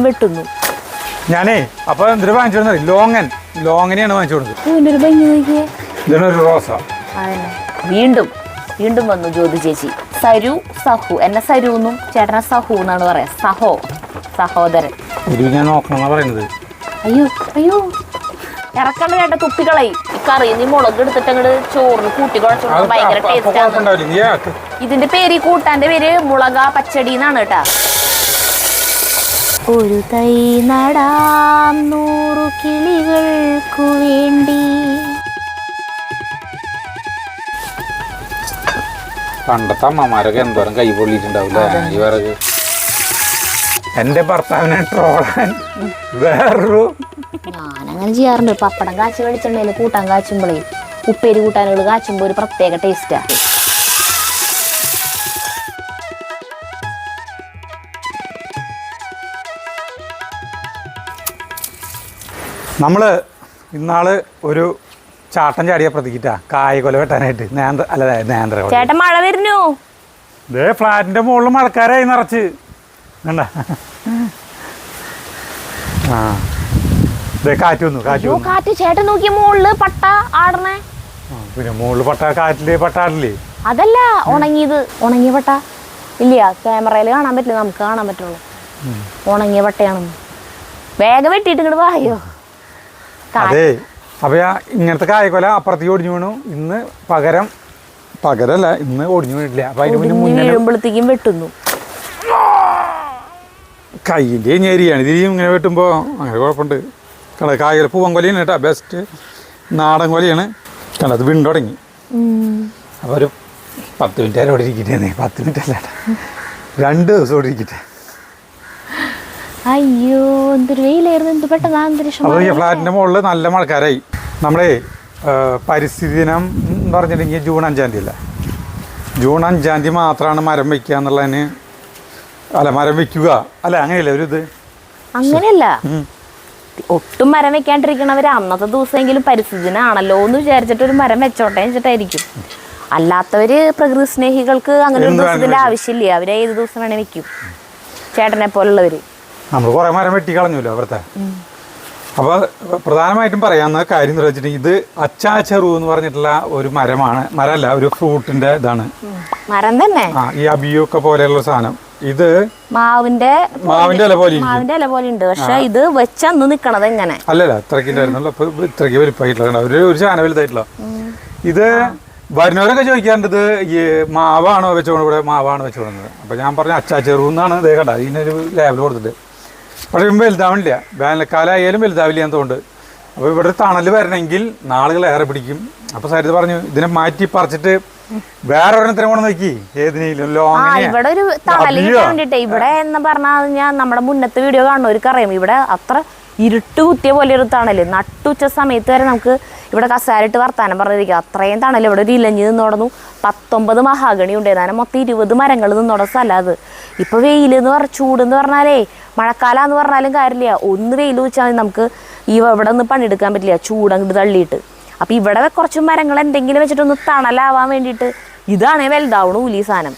വെട്ടുന്നു. ഞാനേ അപ്പൊ എന്തൊരു വാങ്ങിച്ചോടുന്നത് ലോങ്ങനെയാണ് വാങ്ങിച്ചോടുന്നത്. ഇതൊരു റോസ. വീണ്ടും വീണ്ടും വന്നു ജ്യോതി ചേച്ചി. സരു സഹു, എന്നെ സരു എന്നും ചേട്ടനെ സഹു എന്നാണ് പറയാ. സഹോദരൻ. ഞാൻ നോക്കണം പറയുന്നത്. അയ്യോ അയ്യോ ഇറക്കണ്ട ചേട്ട, തുപ്പികളായി ഈ കറി. നീ മുളക് എടുത്തിട്ട് അങ്ങോട്ട് ചോറിന് കൂട്ടി കുഴച്ചോണ്ട് ഭയങ്കര ടേസ്റ്റ് ആണ്. ഇതിന്റെ പേര്, ഈ കൂട്ടാന്റെ പേര് മുളക പച്ചടി എന്നാണ് കേട്ടാ. ഒരു തൈ നടാം 100 കിളികൾക്കു വേണ്ടി. പണ്ടത്തെ അമ്മമാരൊക്കെ എന്തോരം കൈ പൊള്ളിയിട്ടുണ്ടാവില്ലേ ഈ വിറക്. എന്റെ ഭർത്താവിനെ ട്രോളാൻ വേറൊരു ഞാനങ്ങനെ ചെയ്യാറുണ്ട്. പപ്പടം കാച്ചി വെളിച്ചെണ്ണയിൽ കൂട്ടാൻ കാച്ചുമ്പോഴേ, ഉപ്പേരി കൂട്ടാനുകൾ കാച്ചുമ്പോ ഒരു പ്രത്യേക ടേസ്റ്റാ. നമ്മള് ഇന്നാള് ഒരു ചാട്ടൻ ചാടിയ പ്രതിക്കിട്ടാ കായകൊല വെട്ടാനായിട്ട്. നേന്ത്ര ചേട്ടൻ മഴ വരുന്നു. ഇതേ ഫ്ലാറ്റിന്റെ മുകളിൽ മഴക്കാരായി നിറച്ച് കണ്ട. ആ കാറ്റ് വന്നു. കാറ്റ് ചേട്ടൻ നോക്കിയ മുകളില് പട്ട ആടണേ. പിന്നെ മുകളിൽ പട്ട, കാറ്റില് പട്ട ആടില്ലേ? അതല്ല ഉണങ്ങിയ പട്ട ഇല്ല. ക്യാമറയിൽ കാണാൻ പറ്റില്ല, നമുക്ക് കാണാൻ പറ്റുള്ളൂ. ഉണങ്ങിയ പട്ടയാണെന്ന് വേഗം വെട്ടിയിട്ട് ഇങ്ങോട്ട് വായോ. അതെ, അപ്പൊ ഇങ്ങനത്തെ കായക്കൊല അപ്പുറത്തേക്ക് ഒടിഞ്ഞു വീണു. ഇന്ന് പകരല്ല, ഇന്ന് ഒടിഞ്ഞു വീണില്ല. അപ്പൊ അതിന് വീഴുമ്പോഴത്തേക്കും വെട്ടുന്നു. കയ്യിൻ്റെ ഞെരിയാണ് ഇതിരിയും ഇങ്ങനെ വെട്ടുമ്പോ. അങ്ങനെ കുഴപ്പമുണ്ട്. കായൽ പൂവൻ കൊലയാണ് കേട്ടോ, ബെസ്റ്റ് നാടൻ കൊലയാണ്. അത് വീണ് തുടങ്ങി. അപ്പൊ ഒരു 10 മിനിറ്റ് അവിടെ ഇരിക്കട്ടെ. 10 മിനിറ്റ് അല്ല, 2 ദിവസം ഇവിടെ ഇരിക്കട്ടെ. അയ്യോ എന്തൊരു വെയിലായിരുന്നു, എന്ത് പെട്ടെന്ന് അന്തരീക്ഷം. അപ്പോൾ ഈ ഫ്ലാറ്റിൻ്റെ മുകളിൽ നല്ല മഴക്കാരായി. നമ്മളെ പരിസ്ഥിതി ദിനം എന്ന് പറഞ്ഞിട്ടുണ്ടെങ്കിൽ ജൂൺ 5-ാം തീയതി അല്ല. ജൂൺ 5-ാം തീയതി മാത്രമാണ് മരം വയ്ക്കുക എന്നുള്ളതിന്. അല്ല, മരം വയ്ക്കുക അല്ല, അങ്ങനെയല്ല ഒരു ഇത്. അങ്ങനെയല്ല, ഒട്ടും മരം വെക്കാണ്ടിരിക്കണവര് അന്നത്തെ ദിവസമെങ്കിലും പരിസ്ഥിതി ദിനാണല്ലോ എന്ന് വിചാരിച്ചിട്ട് ഒരു മരം വെച്ചോട്ടെ വെച്ചിട്ടായിരിക്കും. അല്ലാത്തവര് പ്രകൃതി സ്നേഹികൾക്ക് അങ്ങനെ ഒരു ദിവസത്തിന്റെ ആവശ്യമില്ല. അവര് ഏത് ദിവസം വേണേ വെക്കും. ചേട്ടനെ പോലുള്ളവര് നമ്മൾ കുറേ മരം വെട്ടി കളഞ്ഞല്ലോ അവിടുത്തെ. അപ്പോൾ പ്രധാനമായിട്ടും പറയാവുന്ന കാര്യം എന്ന് വെച്ചിട്ടുണ്ടെങ്കിൽ ഇത് അച്ചാച്ചെറു എന്ന് പറഞ്ഞിട്ടുള്ള ഒരു മരമല്ല, ഒരു ഫ്രൂട്ടിന്റെ ഇതാണ്. മരം തന്നെ. ഈ അബിയൊക്കെ പോലെയുള്ള സാധനം. ഇത് മാവിന്റെ ഇല പോലെ ഉണ്ട്. പക്ഷെ ഇത് വെച്ചന്ന് നിക്കണത് എങ്ങനെ അല്ലല്ല, ഇത്രയ്ക്ക് ഉണ്ടായിരുന്നല്ലോ. അപ്പൊ ഇത്രയ്ക്ക് വലിപ്പമായിട്ടുള്ള ഒരു ചാന വലുതായിട്ടുള്ള ഇത്. വരുന്നവരൊക്കെ ചോദിക്കാറുണ്ട്, ഇത് ഈ മാവാണോ വെച്ചുകൊണ്ട് ഇവിടെ മാവാണ് വെച്ചുകൊടുക്കുന്നത്. അപ്പൊ ഞാൻ പറഞ്ഞു അച്ചാച്ചെറു എന്നാണ്. ഇതേ കണ്ട, ഇതിനൊരു ലേബൽ കൊടുത്തിട്ട്. പക്ഷെ വലുതാവണില്ല, വേനൽക്കാലമായാലും വലുതാവില്ല എന്ന് തോന്നുന്നുണ്ട്. അപ്പോൾ ഇവിടെ തണൽ വരണമെങ്കിൽ നാളുകൾ ഏറെ പിടിക്കും. അപ്പോൾ സരിത പറഞ്ഞു ഇതിനെ മാറ്റി പറിച്ചിട്ട് വേറെ ഒരെണ്ണത്തിനെ കൊണ്ട് നോക്കി. ഏതിനെങ്കിലും ഇവിടെ ഒരു തണലിന് വേണ്ടിട്ട്. ഇവിടെ എന്ന് പറഞ്ഞാൽ നമ്മുടെ മുന്നത്തെ വീഡിയോ കാണുന്നവർക്ക് അറിയാം, ഇവിടെ അത്ര ഇരുട്ട് കുത്തിയ പോലെ ഒരു തണല്. നട്ടുച്ച സമയത്ത് വരെ നമുക്ക് ഇവിടെ കസാരിട്ട് വർത്താനം പറഞ്ഞിരിക്കുക. അത്രയും തണൽ. ഇവിടെ ഒരു ഇലഞ്ഞ് നിന്നോടുന്നു. 19 മഹാഗണി ഉണ്ടായിരുന്നു. മൊത്തം 20 മരങ്ങൾ നിന്നോട സ്ഥലം അത്. ഇപ്പൊ വെയിലെന്ന് ചൂടെന്ന് പറഞ്ഞാലേ, മഴക്കാലം എന്ന് പറഞ്ഞാലും കാര്യമില്ല. ഒന്ന് വെയിൽ വെച്ചാൽ നമുക്ക് ഇവിടെ ഒന്ന് പണിയെടുക്കാൻ പറ്റില്ല, ചൂടങ്ങോട്ട് തള്ളിയിട്ട്. അപ്പൊ ഇവിടെ കുറച്ച് മരങ്ങൾ എന്തെങ്കിലും വെച്ചിട്ടൊന്ന് തണലാവാൻ വേണ്ടിയിട്ട്. ഇതാണ് വലുതാവണ ഈ സാധനം.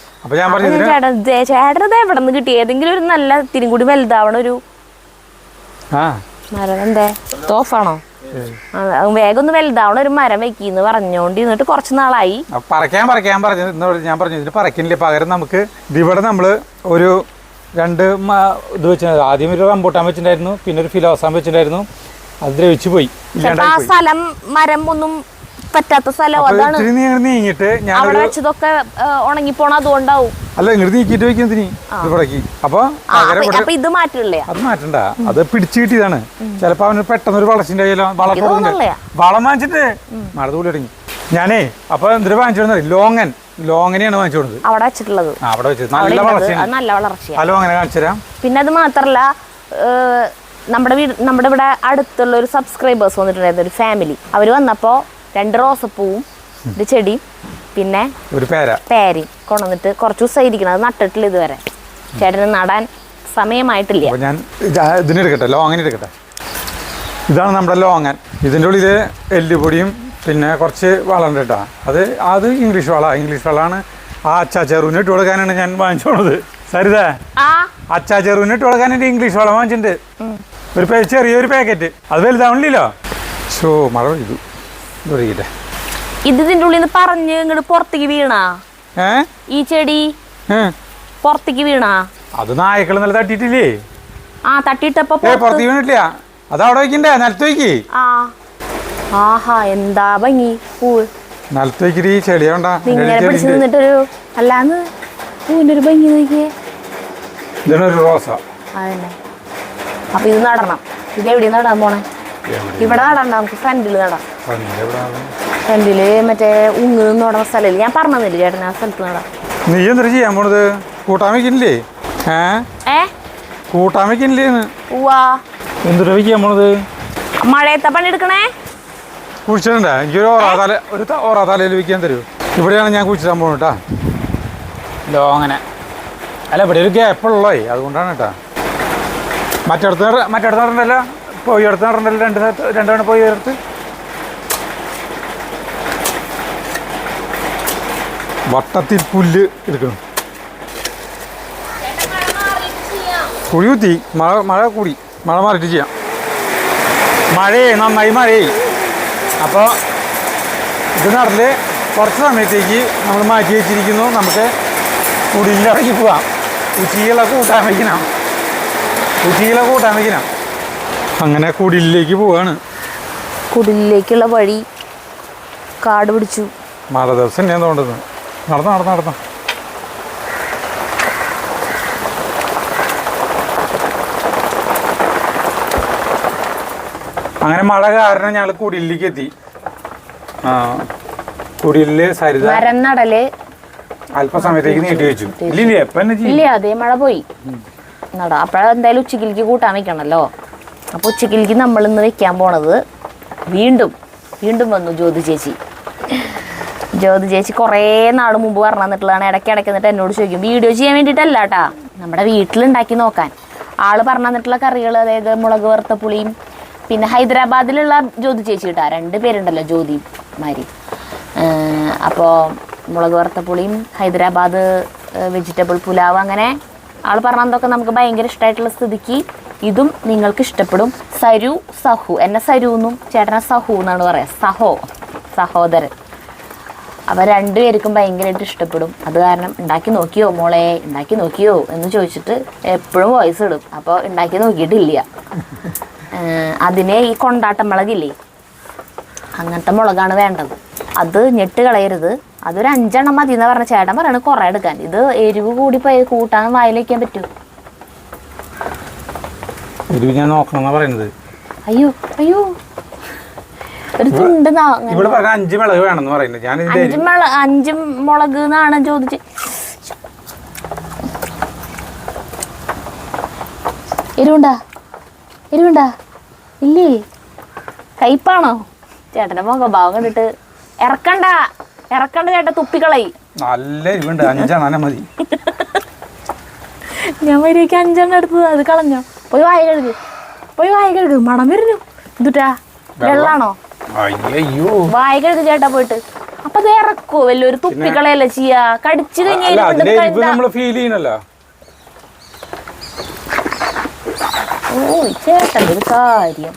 ചേട്ടനത് എവിടെ നിന്ന് കിട്ടി? ഏതെങ്കിലും ഒരു നല്ല ഇത്തിരി കൂടി വലുതാവണ ഒരു മരം. എന്തേ തോഫാണോ? വേഗം ഒന്ന് വലുതാവണ ഒരു മരം വെക്കിന്ന് പറഞ്ഞോണ്ട് ഇരുന്നിട്ട് കുറച്ച് നാളായി. ഞാൻ പറഞ്ഞു ഇതിന് പറക്കില്ല. പകരം നമുക്ക് ഇവിടെ നമ്മള് ഒരു 2 ഇത് വെച്ചിട്ടുണ്ടായിരുന്നു. ആദ്യം ഒരു റംബൂട്ടാൻ വെച്ചിട്ടുണ്ടായിരുന്നു, പിന്നെ ഒരു ഫിലോസാം വെച്ചിട്ടുണ്ടായിരുന്നു. അത് ദ്രവിച്ചു പോയി. ആ സ്ഥലം മരം ഒന്നും പറ്റാത്ത സ്ഥലം. അതാണ് നീങ്ങിട്ട് അവിടെ വെച്ചതൊക്കെ ഉണങ്ങിപ്പോണ. അതുകൊണ്ടാവും. അല്ല, ഇങ്ങോട്ട് നീക്കിട്ട് വെക്കുന്നതിന് ഇവിടേക്ക്. അപ്പൊ ഇത് മാറ്റില്ലേ? അത് മാറ്റണ്ട, അത് പിടിച്ചു കിട്ടിയതാണ്. ചിലപ്പോ അവന് പെട്ടെന്ന് ഒരു വളർച്ചിന്റെ വളം വാങ്ങിച്ചിട്ട് മഴ തൂളി തുടങ്ങി. ഞാനേ അപ്പൊ എന്തൊരു വാങ്ങിച്ചോടുന്നത് ലോങ്ങനെയാണ് വാങ്ങിച്ചോടുന്നത്. അവിടെ വെച്ചിട്ടുള്ളത് അവിടെ വെച്ചത് നല്ല വളർച്ച. ഹലോ, അങ്ങനെ കാണിച്ചുതരാം. പിന്നെ അത് മാത്രല്ല, നമ്മുടെ ഇവിടെ അടുത്തുള്ള ഒരു സബ്സ്ക്രൈബേഴ്സ് വന്നിട്ടുണ്ടായിരുന്നു, ഒരു ഫാമിലി. അവര് വന്നപ്പോ 2 റോസപ്പൂവും ഒരു ചെടിയും പിന്നെ ഒരു പേരയും കൊണ്ടുവന്നിട്ട് കുറച്ച് ദിവസം ഇരിക്കണം. അത് നട്ടിട്ടില്ല ഇതുവരെ. ചേട്ടന് നടാൻ സമയമായിട്ടില്ല. ഞാൻ ഇതിനെടുക്കട്ടെ, ലോങ്ങൻ എടുക്കട്ടെ. ഇതാണ് നമ്മുടെ ലോങ്ങൻ. ഇതിൻ്റെ ഉള്ളിൽ എല്ലുപൊടിയും പിന്നെ കുറച്ച് വളമുണ്ട് കേട്ടോ. അത് ഇംഗ്ലീഷ് വളമാണ്. ആ അച്ചാച്ചെറുവിന് ഇട്ട് കൊടുക്കാനാണ് ഞാൻ വാങ്ങിച്ചോണത്. സരിത ആ അച്ചാ ചെറുവിന് ഇട്ട് കൊടുക്കാൻ എൻ്റെ ഇംഗ്ലീഷ് വളം വാങ്ങിച്ചിട്ടുണ്ട്. ചെറിയൊരു പാക്കറ്റ്. അത് വലുതാവണില്ലല്ലോ. ഷോ മഴ പെയ്തു ഒഴുകിട്ടെ. ഇതിന്റെ ഉള്ളിൽ നിന്ന് പറഞ്ഞ് ഇങ്ങോട്ട് പുറത്തേക്ക് വീണാ ഈ ചെടി പുറത്തേക്ക് വീണാ? അത് നായക്കൾ നല്ല തട്ടിയിട്ടില്ലേ? ആ തട്ടിയിട്ടപ്പോ പുറത്തേക്ക് വീണിട്ടില്ല. അത് അവിടെ വയ്ക്കണ്ടേ? നിലത്ത് വയ്ക്ക്. ആഹാ എന്താ ഭംഗി പൂവ്. നിലത്ത് വയ്ക്കിട്ട് ചെളിയാണ്ടാ ഇങ്ങനെ പിടിച്ച് നിന്നിട്ടൊരു അല്ലാന്ന് പൂവിന്റെ ഒരു ഭംഗി നോക്കിയേ. ഇതൊരു റോസ. അതന്നെ. അപ്പൊ ഇത് നടണം. ഇത് എവിടെ നടാൻ പോണേ? ഇവിടെ നടണ്ട, നമുക്ക് ഫ്രണ്ടില് നടാം. ഫ്രണ്ടില് മറ്റേ ഉങ്ങ് നടന്ന സ്ഥലമില്ല, ഞാൻ പറഞ്ഞില്ല ചേട്ടൻ, ആ സ്ഥലത്ത് നടാം. നീ എന്തൊരു ചെയ്യാൻ പോണത്? കൂട്ടാൻ വെക്കില്ലേ? കൂട്ടാൻ വെക്കില്ലേ? എന്തൊരു വെക്കാൻ പോണത്? മഴയത്തെ പണിയെടുക്കണേ. കുഴിച്ചിട്ടുണ്ടേ? എനിക്കൊരു ഓറാ തലയിൽ വെക്കാൻ തരൂ. ഇവിടെയാണ് ഞാൻ കുഴിച്ചിടാൻ പോകുന്നത് കേട്ടാ. ലോ അങ്ങനെ അല്ല, ഇവിടെ ഒരു ഗ്യാപ്പുള്ളേ, അതുകൊണ്ടാണ് കേട്ടാ. മറ്റടുത്ത് നടണ്ടല്ലോ, പോയി അടുത്ത് നടണ്ടല്ലോ, രണ്ട് തവണ പോയി അടുത്ത്. വട്ടത്തിൽ പുല്ല് എടുക്കണം. കുഴി കുത്തി മഴ കൂടി, മഴ മാറിയിട്ട് ചെയ്യാം. നന്നായി മഴയായി. അപ്പോൾ ഇത് നടല് കുറച്ച് സമയത്തേക്ക് നമ്മൾ മാറ്റി വെച്ചിരിക്കുന്നു. നമുക്ക് കുടിയിലിറങ്ങി പോവാം. ഉച്ചയിലെ കൂട്ടാൻ വയ്ക്കണം. അങ്ങനെ കുടിലേക്ക് പോവാണ്. കുടിലേക്കുള്ള വഴി കാട് പിടിച്ചു. മഴ ദിവസം ഞാൻ തോന്നുന്നത്. നടന്നു അങ്ങനെ മഴ കാരണം ഞങ്ങൾ കുടിലേക്ക് എത്തി. കുടിയില് സരിത നടല് അല്പസമയത്തേക്ക് നീട്ടി വെച്ചു. ഇല്ല, അതേ മഴ പോയി അപ്പോഴെന്തായാലും ഉച്ചക്കിലേക്ക് കൂട്ടാൻ വെക്കണല്ലോ. അപ്പൊ ഉച്ചക്കിലേക്ക് നമ്മൾ ഇന്ന് വെക്കാൻ പോണത് വീണ്ടും വന്നു ജ്യോതി ചേച്ചി കുറേ നാൾ മുമ്പ് പറഞ്ഞു തന്നിട്ടുള്ളതാണ്. ഇടയ്ക്ക് എന്നിട്ട് എന്നോട് ചോദിക്കും, വീഡിയോ ചെയ്യാൻ വേണ്ടിയിട്ടല്ല കേട്ടാ, നമ്മുടെ വീട്ടിലുണ്ടാക്കി നോക്കാൻ. ആള് പറഞ്ഞു തന്നിട്ടുള്ള കറികൾ, അതായത് മുളക് വറുത്ത പുളിയും, പിന്നെ ഹൈദരാബാദിലുള്ള ജ്യോതി ചേച്ചി കേട്ടാ, 2 പേരുണ്ടല്ലോ ജ്യോതിമാരി. അപ്പോൾ മുളക് വറുത്ത പുളിയും ഹൈദരാബാദ് വെജിറ്റബിൾ പുലാവ്, അങ്ങനെ ആൾ പറഞ്ഞതൊക്കെ നമുക്ക് ഭയങ്കര ഇഷ്ടമായിട്ടുള്ള സ്ഥിതിക്ക് ഇതും നിങ്ങൾക്ക് ഇഷ്ടപ്പെടും. സഹു എന്നെ സരു എന്നും ചേട്ടനെ സഹു എന്നാണ് പറയാ, സഹോദരൻ. അപ്പോൾ 2 പേർക്കും ഭയങ്കരമായിട്ട് ഇഷ്ടപ്പെടും. അത് കാരണം ഉണ്ടാക്കി നോക്കിയോ മോളെ, ഉണ്ടാക്കി നോക്കിയോ എന്ന് ചോദിച്ചിട്ട് എപ്പോഴും വോയിസ് ഇടും. അപ്പോൾ ഉണ്ടാക്കി നോക്കിയിട്ടില്ല. അതിനെ ഈ കൊണ്ടാട്ട മുളകില്ലേ, അങ്ങനത്തെ മുളകാണ് വേണ്ടത്. അത് ഞെട്ട് കളയരുത്. അതൊരു 5 എണ്ണം മതി എന്ന് പറഞ്ഞ ചേട്ടൻ പറയണത് കുറേ എടുക്കാൻ. ഇത് എരിവ് കൂടി കൂട്ടാൻ വായിൽ വയ്ക്കാൻ പറ്റൂ. ഞാൻ നോക്കണം പറയുന്നത്. അയ്യോ ഒരു തുണ്ട് 5 മുളക് വേണമെന്ന് പറയുന്നത്. 5 മുളക് എന്നാണ് ചോദിച്ച്. എരിവുണ്ടാ ഇല്ലേ? കയ്പാണോ? ചേട്ടന്റെ മുഖഭാവം കണ്ടിട്ട് ഇറക്കണ്ട ചേട്ടാ, തുപ്പിക്കളയി. നല്ല എരിവുണ്ട്. 5 എണ്ണം മതി. ഞാൻ വരിക്ക് 5 എണ്ണം എടുത്തത്, അത് കളഞ്ഞോ? പോയി വായ കഴുകു. മണം വരുന്നു. എന്തുട്ടാ, വെള്ളാണോ? വായ കഴുകു ചേട്ടാ പോയിട്ട്. അപ്പൊ അത് ഇറക്കോ? വല്ലൊരു തുപ്പിക്കളയല്ല ചെയ്യാ. കടിച്ചു കഴിഞ്ഞാൽ ചേട്ടന്റെ ഒരു കാര്യം.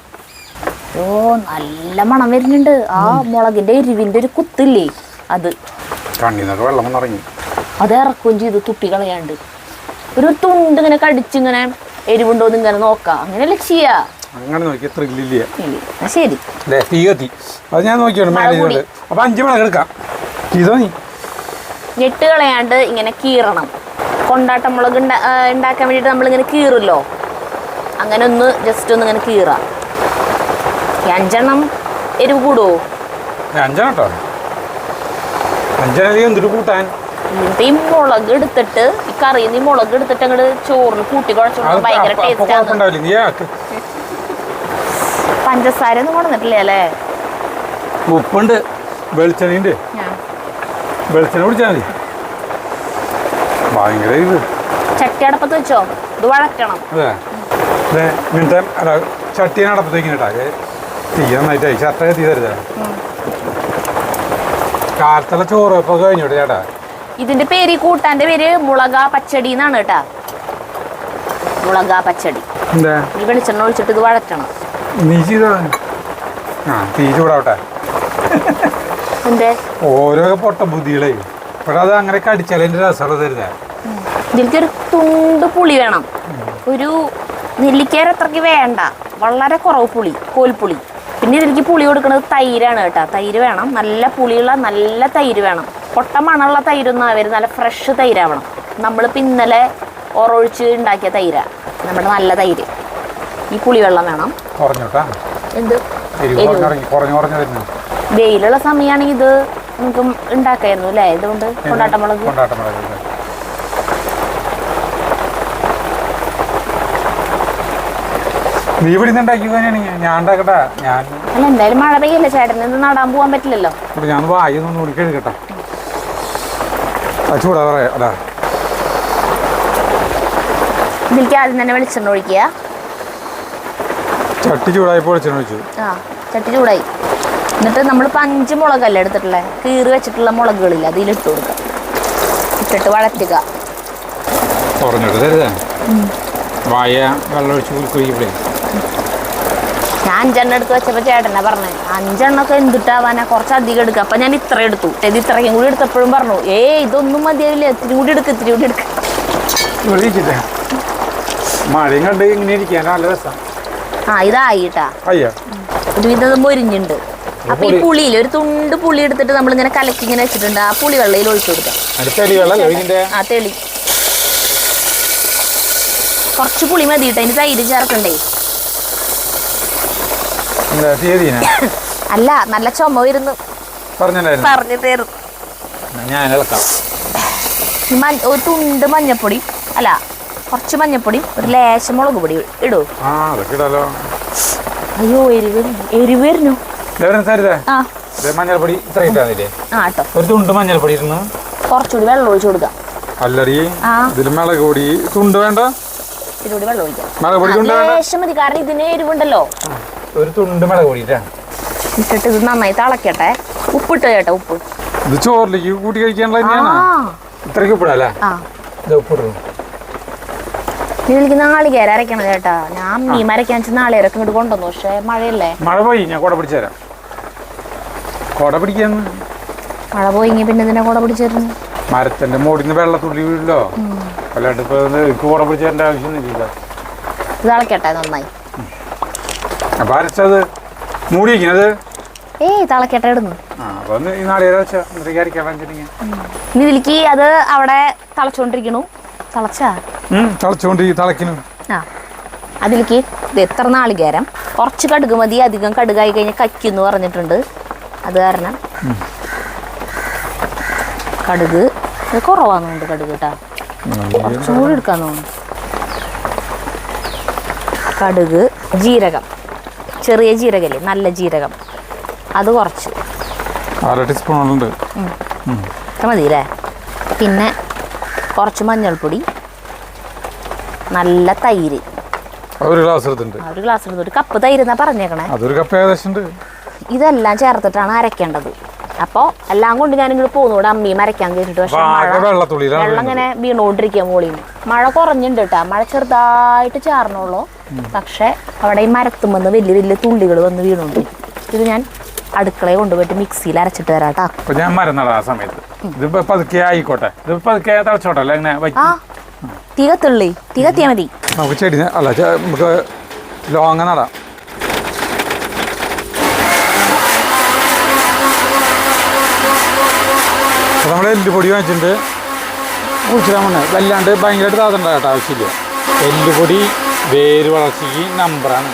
നല്ല മണം വരുന്നുണ്ട്. ആ മുളകിന്റെ എരിവിന്റെ ഒരു കുത്തില്ലേ, അത് ഇറക്കുകയും ചെയ്തു തുപ്പി കളയാണ്ട്. ഒരു തുണ്ട് ഇങ്ങനെ കടിച്ചിങ്ങനെ എരിവുണ്ടോന്ന് ഇങ്ങനെ നോക്കാം. അങ്ങനെയല്ലേ ചെയ്യാ. അങ്ങനെ നോക്കിയ ശരി, ഞാൻ നോക്കിയാണ്. അപ്പൊ 5 മുളക് എടുക്കാം. ഞെട്ട് കളയാണ്ട് ഇങ്ങനെ കീറണം. കൊണ്ടാട്ട മുളക് ഉണ്ടാക്കാൻ വേണ്ടിട്ട് നമ്മളിങ്ങനെ കീറുമല്ലോ, അങ്ങനെ ഒന്ന് ജസ്റ്റ് ഒന്ന് ഇങ്ങനെ കീറാം. 5 എണ്ണം എരിവ് കൂടുവോ? 5 കേട്ടോ. 5 എന്തൊരു കൂട്ടാൻ. ഈ മുളക് എടുത്തിട്ട്, ഈ കറിയിൽ നിന്ന് മുളക് എടുത്തിട്ട് അങ്ങോട്ട് ചോറിന് കൂട്ടി കുഴച്ചോളാം. ഭയങ്കര ടേസ്റ്റ് ആണ്. പഞ്ചസാര ഒന്നും കൊണ്ടുവന്നിട്ടില്ലേ അല്ലേ? ഉപ്പുണ്ട്, വെളിച്ചെണ്ണ കുടിച്ചാൽ മതി. ഭയങ്കര ഇത് ചട്ടി അടപ്പത്ത് വെച്ചോ, ഇത് വഴറ്റണം. അതെ, ഇങ്ങനത്തെ ചട്ടീനെ അടപ്പത്തേക്ക് കേട്ടാ. തീ നന്നായിട്ടായി. ചട്ട തീ തരുതാ. കാലത്തുള്ള ചോറ് ഇപ്പൊ കഴിഞ്ഞോട്ടെ ചേട്ടാ. ഇതിന്റെ പേര് കൂട്ടാന്റെ പേര് മുളക പച്ചടി എന്നാണ് കേട്ടാ. മുളക പച്ചടി. ഈ വെളിച്ചെണ്ണ ഒഴിച്ചിട്ട് ഇത് വഴറ്റണം. എന്തേ ഓരോ പൊട്ട ബുദ്ധികളെ അത് അങ്ങനെ കടിച്ചാലതിന്റെ രസമുള്ള തരുന്ന. ഇതിലേക്ക് ഒരു തുണ്ട് പുളി വേണം. ഒരു നെല്ലിക്കയുടെ അത്രയ്ക്ക് വേണ്ട, വളരെ കുറവ് പുളി, കോൽപ്പുളി. പിന്നെ ഇതിലേക്ക് പുളി കൊടുക്കുന്നത് തൈരാണ് കേട്ടോ. തൈര് വേണം, നല്ല പുളിയുള്ള നല്ല തൈര് വേണം. പൊട്ട മണമുള്ള തൈരൊന്നും ആവരുത്, നല്ല ഫ്രഷ് തൈരാവണം. നമ്മളിപ്പോൾ ഇന്നലെ ഒറൊഴിച്ച് ഉണ്ടാക്കിയ തൈരാ, നമ്മുടെ നല്ല തൈര്. ഈ പുളിവെള്ളം വേണം. എന്ത് വെയിലുള്ള സമയമാണെങ്കിൽ ഇത് നമുക്ക് ഉണ്ടാക്കായിരുന്നു അല്ലേ? ഇതുകൊണ്ട് കൊണ്ടാട്ടമുളക്. നീ ഇവിടെ ഞാൻ ഉണ്ടാക്കട്ടെ. ഞാൻ അല്ല, എന്തായാലും മഴ പെയ്യല്ലേ ചേട്ടന്, ഇത് നടാൻ പോകാൻ പറ്റില്ലല്ലോ. ഞാൻ വായൊന്നും കൂടി കഴുകട്ടെ. ചൂടാ പറയാ. ഇതിലേക്ക് ആദ്യം തന്നെ വെളിച്ചെണ്ണ ഒഴിക്കുക. ചട്ടി ചൂടായപ്പോൾ വെളിച്ചെണ്ണ ഒഴിച്ചു. ആ, ചട്ടി ചൂടായി. എന്നിട്ട് നമ്മളിപ്പോൾ 5 മുളകല്ലേ എടുത്തിട്ടുള്ളേ, കീറി വെച്ചിട്ടുള്ള മുളകുകളില്ല, അതിലിട്ട് കൊടുക്കുക. ഇട്ടിട്ട് വഴറ്റുക. വായ വെള്ളം ഒഴിച്ച് കുഴിക്കുമ്പോഴേ ഞാൻ 5 എടുത്ത് വെച്ചപ്പോൾ ചേട്ടനെ പറഞ്ഞേ 5 എന്തിട്ടാവാനാ, കുറച്ചധികം എടുക്കുക. അപ്പം ഞാൻ ഇത്ര എടുത്തു. ഇത് ഇത്രയും കൂടി എടുത്തപ്പോഴും പറഞ്ഞു, ഇതൊന്നും മതിയാവില്ല, ഇത്തിരി കൂടി എടുക്കുക, ഇത്തിരി കൂടി എടുക്കുക. മഴയും കണ്ട് ഇങ്ങനെ ഇരിക്കാൻ നല്ല രസം. ആ, ഇതായിട്ടാ. ഒരുവിധം മൊരിഞ്ഞുണ്ട്. അപ്പൊ ഈ പുളിയിൽ ഒരു തുണ്ട് പുളി എടുത്തിട്ട് നമ്മളിങ്ങനെ കലക്കി ഇങ്ങനെ വെച്ചിട്ടുണ്ട്. ആ പുളി വെള്ളയിൽ ഒഴിച്ചു കൊടുക്കാം. ആ, തെളി. കുറച്ച് പുളി മതിയിട്ട് അതിന് തൈര് ചേർക്കണ്ടേ? അല്ല, നല്ല ചുമ വരുന്നു പറഞ്ഞു തരും. ഒരു തുണ്ട് മഞ്ഞപ്പൊടി, അല്ല കുറച്ച് മഞ്ഞപ്പൊടി, ഒരു ലേശം മുളക് പൊടി ഇടൂ. അയ്യോ, എരിവ് വരുന്നു. മഞ്ഞൾപ്പൊടി ഒരു തുണ്ട് മഞ്ഞൾപ്പൊടി ഇരുന്ന് കുറച്ചുകൂടി വെള്ളം ഒഴിച്ചു കൊടുക്കാം. അല്ലടി, ഇതിൽ മുളക് പൊടി തുണ്ട് വേണ്ട, ഇതിലൂടെ വെള്ളം ഒഴിക്കാം. ലേശം മതി, കാരണം ഇതിന് എരിവുണ്ടല്ലോ. ഒരു തുണ്ട് മുളക് പൊടി ഇട്ടിട്ട് ഇത് നന്നായി തിളക്കട്ടെ. ഉപ്പിട്ട് ചേട്ടാ, ഉപ്പ്. ഇത് ചോറിലേക്ക് കൂട്ടി കഴിക്കാനുള്ള ഇത്രയ്ക്ക് ഉപ്പിടല്ലേ? ഉപ്പിടും. ഇതിലേക്ക് നാളികേര അരക്കണം ചേട്ടാ. ഞാൻ മീൻ അരയ്ക്കാൻ വെച്ചാൽ നാളികേരൊക്കെ ഇങ്ങോട്ട് കൊണ്ടുവന്നു, പക്ഷെ മഴയല്ലേ. മഴ പോയി, ഞാൻ കുട പിടിച്ചു തരാം. കുട പിടിക്കാന്ന് മഴ പോയി പിന്നെ ഇതിനെ കുട പിടിച്ചു തരുന്നു. മരത്തിന്റെ മോടിന്ന് വെള്ളത്തുള്ളി വീഴല്ലോ, അല്ലാണ്ട് ഇപ്പൊ കുട പിടിച്ചു തരേണ്ട ആവശ്യമൊന്നുമില്ല. ഇത് തിളക്കട്ടെ നന്നായി. അപ്പൊ അരച്ചത് മൂടി വയ്ക്കുന്നത് തിളക്കട്ടെ ഇടുന്നു. ഇനി ഇതിലേക്ക് അത് അവിടെ തിളച്ചോണ്ടിരിക്കണു. അതിലേക്ക് ഇത് എത്ര നാളികേരം, കുറച്ച് കടുക് മതി, അധികം കടുകായി കഴിഞ്ഞാൽ കയ്ക്കെന്ന് പറഞ്ഞിട്ടുണ്ട്. അത് കാരണം കടുക് കുറവാന്നുണ്ട്. കടുക് കേട്ടാ, കുറച്ചും കൂടി എടുക്കാന്ന് തോന്നുന്നു. കടുക്, ജീരകം, ചെറിയ ജീരകല്ലേ, നല്ല ജീരകം, അത് കുറച്ച് മതിയില്ലേ. പിന്നെ കുറച്ച് മഞ്ഞൾപ്പൊടി, നല്ല തൈര്, ഒരു ഗ്ലാസ് എടുത്തിട്ട്, ഒരു കപ്പ് തൈര് എന്നാ പറഞ്ഞേക്കണേ. ഇതെല്ലാം ചേർത്തിട്ടാണ് അരക്കേണ്ടത്. അപ്പോൾ എല്ലാം കൊണ്ട് ഞാനിങ്ങോട്ട് പോകുന്നൂടെ അമ്മിയും അരയ്ക്കാൻ കയറ്റിട്ട്. പക്ഷെ വെള്ളം ഇങ്ങനെ വീണോണ്ടിരിക്കുക മോളിൽ. മഴ കുറഞ്ഞിട്ടുണ്ട് കേട്ടാ, മഴ ചെറുതായിട്ട് ചാർന്നുള്ളൂ. പക്ഷെ അവിടെ ഈ മരത്തുമെന്ന് വലിയ വലിയ തുള്ളികൾ വന്ന് വീണോണ്ടിരിക്കും. ഇത് ഞാൻ അടുക്കളയെ കൊണ്ടുപോയിട്ട് മിക്സിയിൽ അരച്ചിട്ട് തരാട്ടാ. ഞാൻ മരം നടാ സമയത്ത് ആയിക്കോട്ടെ, തീ കത്തുള്ളി, തീ കത്തിയാ മതി. നമുക്ക് ചെടി അല്ല, നമുക്ക് ലോങ്ങ നടാം. നമ്മൾ എല്ലുപൊടി വാങ്ങിച്ചിട്ടുണ്ട് കുഴിച്ചിടാൻ വേണ്ട. വല്ലാണ്ട് ഭയങ്കരമായിട്ട് താത്തണ്ട കേട്ടോ, ആവശ്യമില്ല. എല്ലുപൊടി വേര് വളർച്ചയ്ക്ക് നമ്പറാണ്.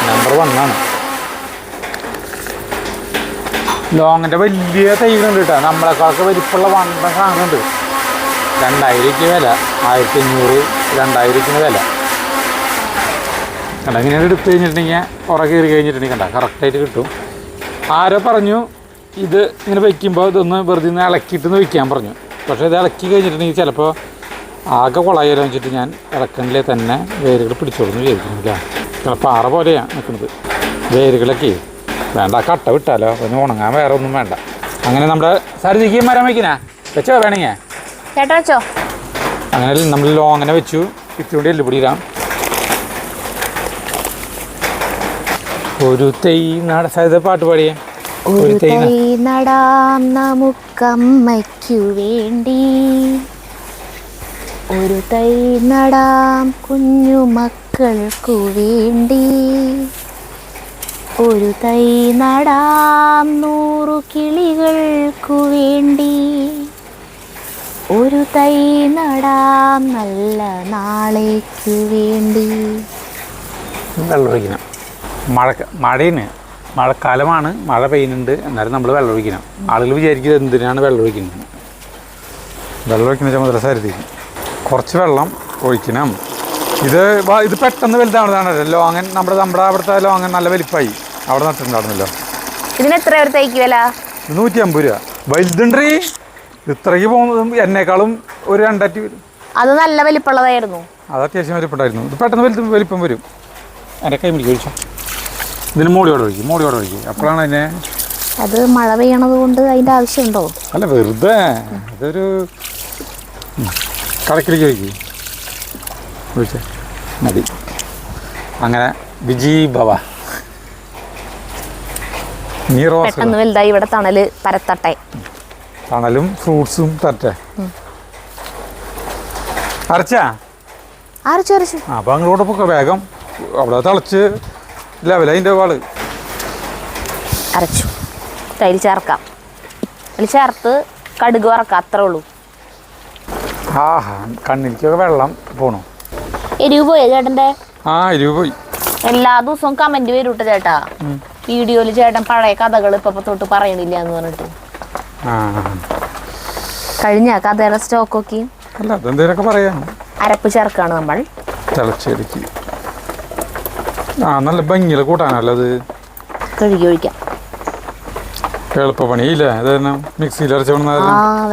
നമ്പർ 1 ആണ്. ലോങ്ങിൻ്റെ വലിയ തൈകളുണ്ട് കേട്ടോ, നമ്മളെക്കാൾക്ക് വലിപ്പമുള്ള വണ്ട സാധനമുണ്ട്. 2000 വില, 1500, 2000 വില. കണ്ട ഇങ്ങനെ എടുത്ത് കഴിഞ്ഞിട്ടുണ്ടെങ്കിൽ ഉറ കയറി കഴിഞ്ഞിട്ടുണ്ടെങ്കിൽ കണ്ട കറക്റ്റായിട്ട് കിട്ടും. ആരോ പറഞ്ഞു ഇത് ഇങ്ങനെ വയ്ക്കുമ്പോൾ ഇതൊന്ന് വെറുതെ ഒന്ന് ഇളക്കിയിട്ടൊന്ന് വയ്ക്കാൻ പറഞ്ഞു. പക്ഷേ ഇത് ഇളക്കി കഴിഞ്ഞിട്ടുണ്ടെങ്കിൽ ചിലപ്പോൾ ആകെ കുളായാലും വെച്ചിട്ട് ഞാൻ ഇളക്കണിലെ തന്നെ വേരുകൾ പിടിച്ചോളൂന്ന് വിചാരിക്കുന്നില്ല. പാറ പോലെയാണ് നിൽക്കുന്നത്. വേരുകളൊക്കെ വേണ്ട, കട്ട വിട്ടാലോ, ഒന്ന് ഉണങ്ങാൻ വേറെ ഒന്നും വേണ്ട. അങ്ങനെ നമ്മുടെ സാരിക്ക് മരം വയ്ക്കണേ വെച്ചോ വേണമെങ്കിൽ ചേട്ടാ വെച്ചോ. അങ്ങനെ നമ്മൾ അങ്ങനെ വെച്ചു. ഇത്തിരി എല്ലുപൊടി ഇടാം. ഒരു തൈ സാധ്യത പാട്ട് പാടിയേ. ഒരു തൈ നടാം നമുക്കമ്മയ്ക്കു വേണ്ടി, ഒരു തൈ നടാം കുഞ്ഞു മക്കൾക്കു വേണ്ടി, ഒരു തൈ നടാം 100 കിളികൾക്കു വേണ്ടി, ഒരു തൈ നടാം നല്ല നാളേക്കു വേണ്ടി. വെള്ളമൊഴിക്കണം. മഴയാണ്, മഴക്കാലമാണ്, മഴ പെയ്യുന്നുണ്ട്, എന്നാലും നമ്മൾ വെള്ളമൊഴിക്കണം. ആളുകൾ വിചാരിക്കുന്നത് എന്തിനാണ് വെള്ളമൊഴിക്കുന്നത്. വെള്ളമൊഴിക്കുന്ന ചുമതല സാരഥിക്ക്. കുറച്ച് വെള്ളം ഒഴിക്കണം. ഇത് പെട്ടെന്ന് വലുതാവുന്നതാണ്. ലോങ്ങൻ നമ്മുടെ അവിടുത്തെ ലോങ്ങൻ നല്ല വലിപ്പമായി അവിടെ നട്ടിട്ടുണ്ടായിരുന്നല്ലോ. ഇതിന് എത്ര ഒരു തൈക്ക് വില? 150 രൂപ. വലുതുണ്ട്. ഇത്രയ്ക്ക് പോകുന്നതും എന്നേക്കാളും ഒരു 2 വരും. അത് നല്ല വലിപ്പമുള്ളതായിരുന്നു. അത് അത്യാവശ്യം വലിപ്പമുണ്ടായിരുന്നു. ഇത് പെട്ടെന്ന് വലിപ്പം വരും. എൻ്റെ കൈ പിടിക്കുക ഒഴിച്ചോ. ഇതിന് മോടിയോടെ ഒഴിക്കും. അപ്പോഴാണ് അതിനെ. അത് മഴ പെയ്യണത് കൊണ്ട് അതിൻ്റെ ആവശ്യമുണ്ടോ? അല്ല, വെറുതെ അതൊരു കടക്കിലേക്ക് ഒഴിച്ചേ മതി. അങ്ങനെ വിജി ഭവ. പെട്ടെന്ന് വലുതായി ഇവിടെ തണല് പരത്തട്ടെ. തണലും ഫ്രൂട്ട്സും തരട്ടെ. അരച്ചാ അരച്ചു. അപ്പം അങ്ങോട്ടൊക്കെ വേഗം അവിടെ തിളച്ച് ലെവലതിൻ്റെ വാള് അരച്ചു. തൈര് ചേർക്കാം. അതിൽ ചേർത്ത് കടുക് വറക്കാം. അത്രേ ഉള്ളൂ. ആഹാ, കണ്ണിലേക്കൊക്കെ വെള്ളം പോണു. എരിവ് പോയോ ചേട്ടൻ്റെ? എരിവ് പോയി. എല്ലാ ദിവസവും കമന്റ് വരും കേട്ടോ ചേട്ടാ. വീഡിയോയിൽ ചേട്ടൻ പഴയ കഥകൾ ഇപ്പൊ തൊട്ട് പറയണില്ല എന്ന് പറഞ്ഞിട്ട്. കഴിഞ്ഞ കഥയുടെ സ്റ്റോക്കൊക്കെ അല്ല, അതെന്തേലൊക്കെ പറയാം. അരപ്പ് ചേർക്കാണ് നമ്മൾ. തിളച്ചെടുക്കി. നല്ല ഭംഗിയില കൂട്ടാനല്ല അത്. കഴുകി ഒഴിക്കാം. എളുപ്പ പണിയില്ലേ അത് തന്നെ. മിക്സിയിൽ അരച്ചോണ്ട്